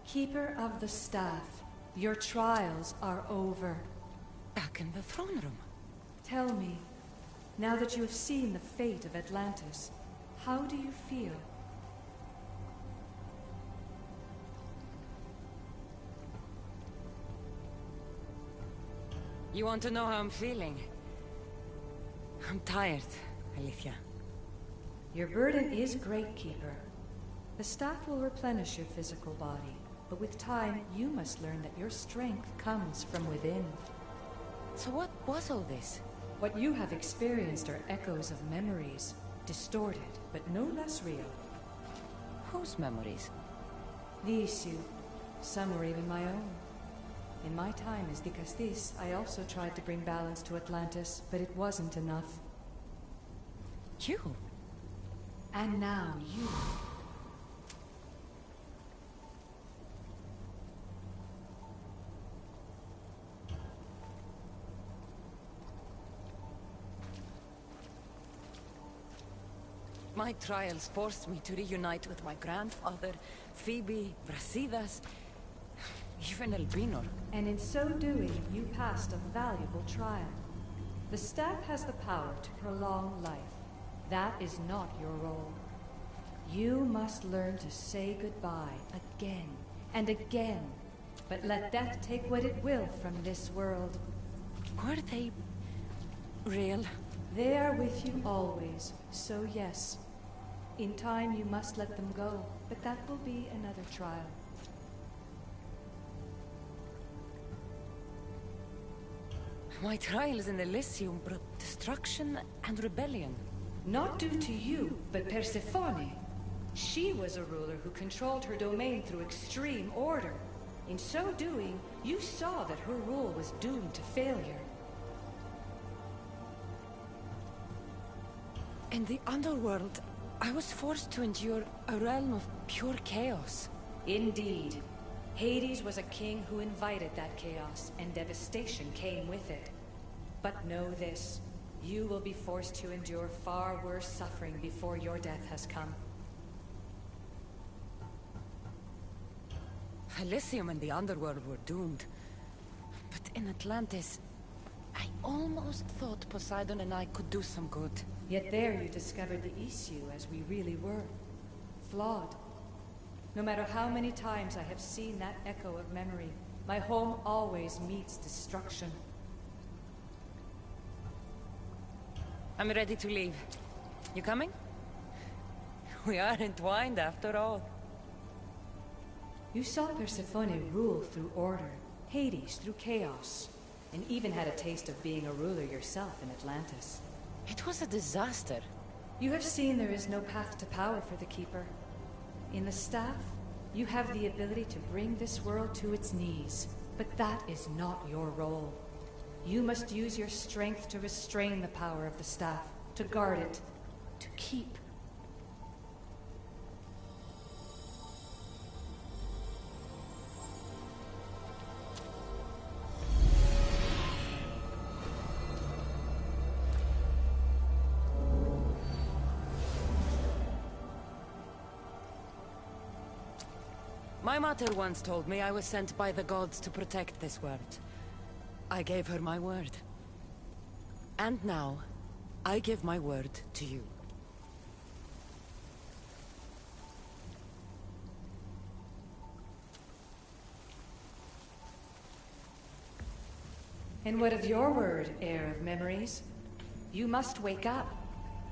Keeper of the Staff, your trials are over. Back in the throne room. Tell me, now that you have seen the fate of Atlantis, how do you feel? You want to know how I'm feeling? I'm tired, Alethea. Your burden is great, Keeper. The staff will replenish your physical body, but with time, you must learn that your strength comes from within. So what was all this? What you have experienced are echoes of memories, distorted, but no less real. Whose memories? These you. Some were even my own. In my time as Dicastis, I also tried to bring balance to Atlantis, but it wasn't enough. You? And now you. My trials forced me to reunite with my grandfather, Phoebe, Brasidas, even Elbinor. And in so doing, you passed a valuable trial. The staff has the power to prolong life. That is not your role. You must learn to say goodbye again and again, but let death take what it will from this world. Were they real? They are with you always, so yes. In time you must let them go, but that will be another trial. My trials in Elysium brought destruction and rebellion. Not due to you, but Persephone. She was a ruler who controlled her domain through extreme order. In so doing, you saw that her rule was doomed to failure. In the underworld, I was forced to endure a realm of pure chaos. Indeed. Hades was a king who invited that chaos, and devastation came with it. But know this, you will be forced to endure far worse suffering before your death has come. Elysium and the underworld were doomed. But in Atlantis, I almost thought Poseidon and I could do some good. Yet there you discovered the issue as we really were. Flawed. No matter how many times I have seen that echo of memory, my home always meets destruction. I'm ready to leave. You coming? We are entwined after all. You saw Persephone rule through order, Hades through chaos, and even had a taste of being a ruler yourself in Atlantis. It was a disaster. You have seen there is no path to power for the Keeper. In the staff, you have the ability to bring this world to its knees, but that is not your role. You must use your strength to restrain the power of the staff, to guard it, to keep. My mother once told me I was sent by the gods to protect this world. I gave her my word. And now, I give my word to you. And what of your word, heir of memories? You must wake up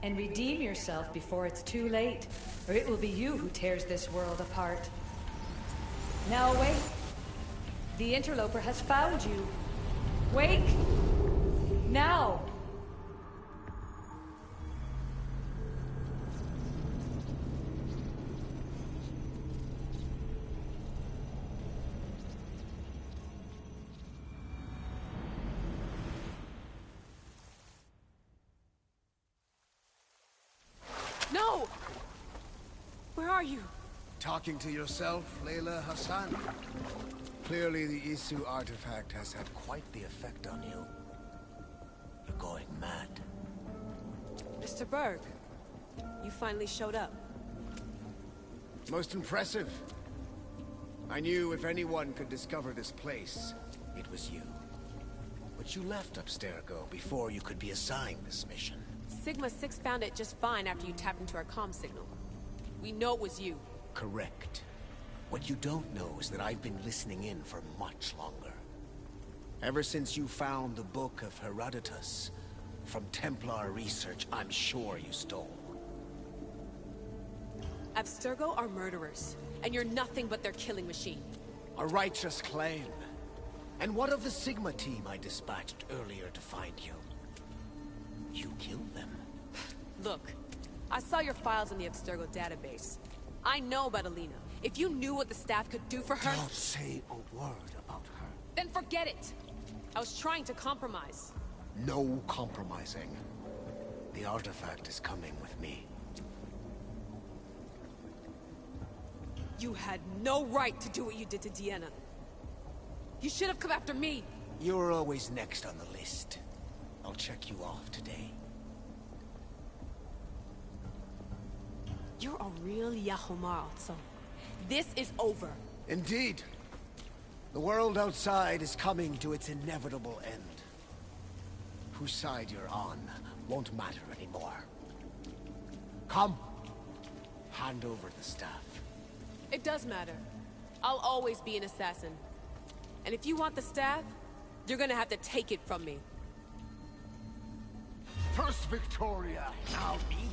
and redeem yourself before it's too late, or it will be you who tears this world apart. Now awake. The interloper has found you. Wake! Now! No! Where are you? Talking to yourself, Layla Hassan? Clearly the Isu artifact has had quite the effect on you. You're going mad. Mr. Berg, you finally showed up. Most impressive. I knew if anyone could discover this place, it was you. But you left Abstergo before you could be assigned this mission. Sigma 6 found it just fine after you tapped into our comm signal. We know it was you. Correct. What you don't know is that I've been listening in for much longer. Ever since you found the Book of Herodotus, from Templar research I'm sure you stole. Abstergo are murderers, and you're nothing but their killing machine. A righteous claim. And what of the Sigma team I dispatched earlier to find you? You killed them. Look, I saw your files in the Abstergo database. I know about Alina. If you knew what the staff could do for her... Don't say a word about her. Then forget it! I was trying to compromise. No compromising. The artifact is coming with me. You had no right to do what you did to Deanna. You should have come after me. You're always next on the list. I'll check you off today. You're a real Yahomar, so this is over. Indeed. The world outside is coming to its inevitable end. Whose side you're on won't matter anymore. Come. Hand over the staff. It does matter. I'll always be an assassin. And if you want the staff, you're gonna have to take it from me. First Victoria, now me.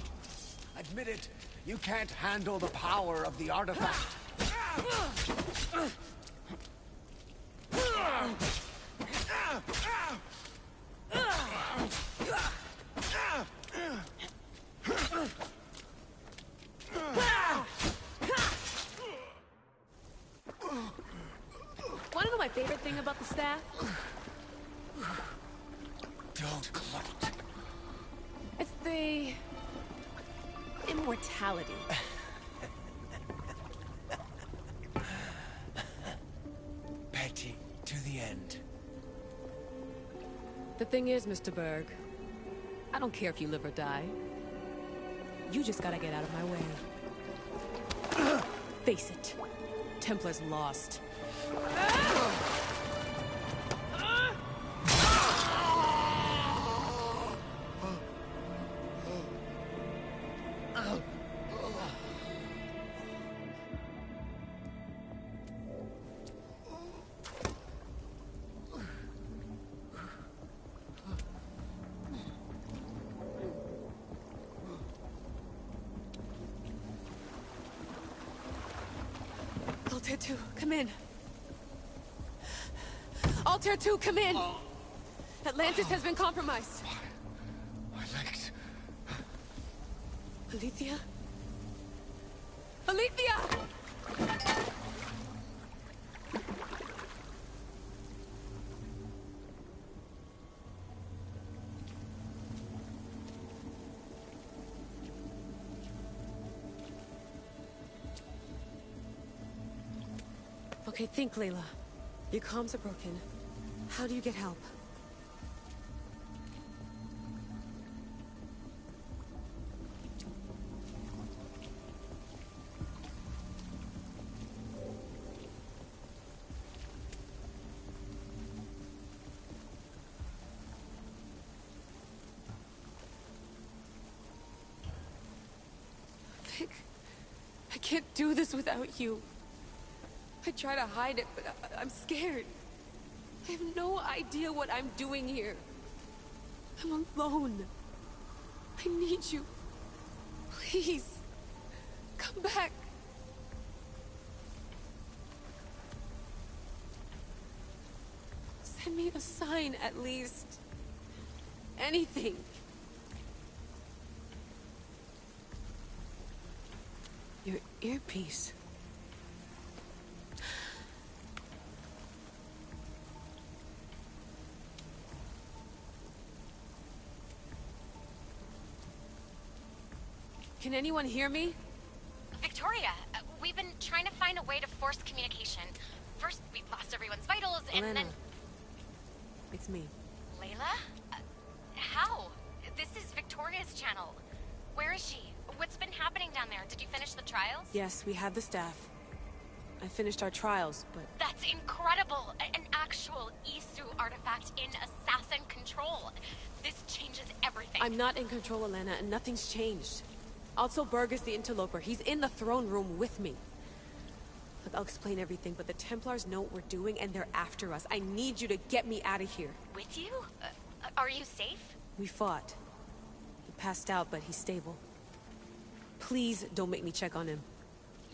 Admit it, you can't handle the power of the artifact. Wanna know my favorite thing about the staff? Don't gloat. It's the... immortality. Petty to the end. The thing is, Mr. Berg, I don't care if you live or die. You just gotta get out of my way. Face it, Templar's lost. Altair 2, come in. Altair 2, come in! Atlantis has been compromised. My legs. Alethea? Alethea! Okay, think, Layla. Your comms are broken. How do you get help? Vic, I can't do this without you. I try to hide it, but I'm scared. I have no idea what I'm doing here. I'm alone. I need you. Please, come back. Send me a sign, at least. Anything. Your earpiece. Can anyone hear me? Victoria, we've been trying to find a way to force communication. First, we lost everyone's vitals, and Elena. then... It's me. Layla? How? This is Victoria's channel. Where is she? What's been happening down there? Did you finish the trials? Yes, we have the staff. I finished our trials, but... That's incredible! An actual Isu artifact in assassin control. This changes everything. I'm not in control, Elena, and nothing's changed. Also, Berg is the interloper. He's in the throne room with me. Look, I'll explain everything, but the Templars know what we're doing, and they're after us. I need you to get me out of here. With you? Are you safe? We fought. He passed out, but he's stable. Please don't make me check on him.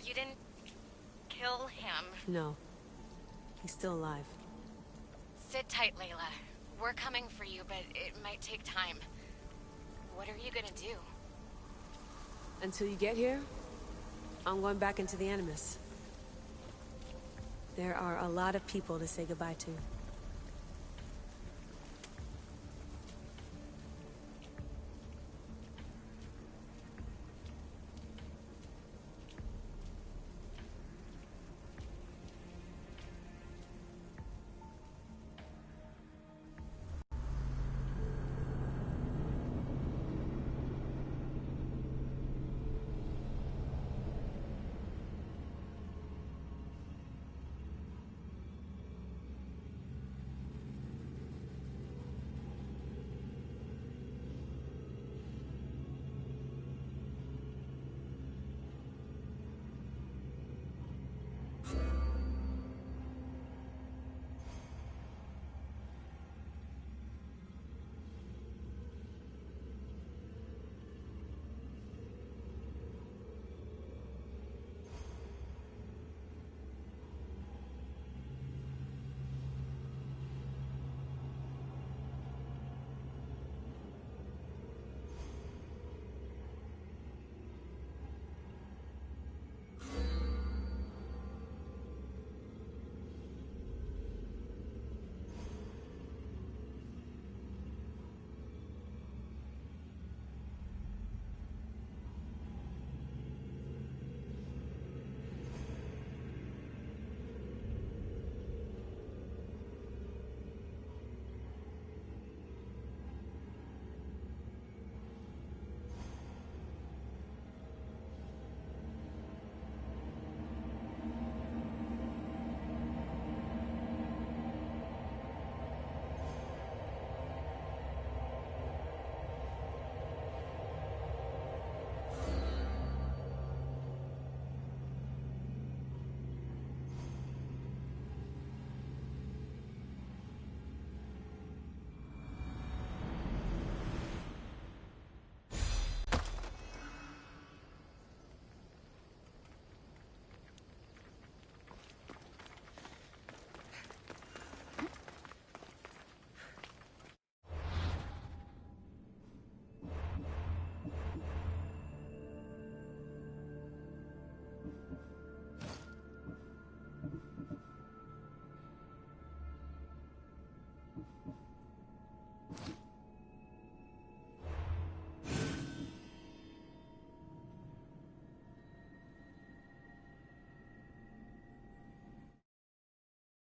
You didn't kill him? No. He's still alive. Sit tight, Layla. We're coming for you, but it might take time. What are you gonna do? Until you get here, I'm going back into the Animus. There are a lot of people to say goodbye to.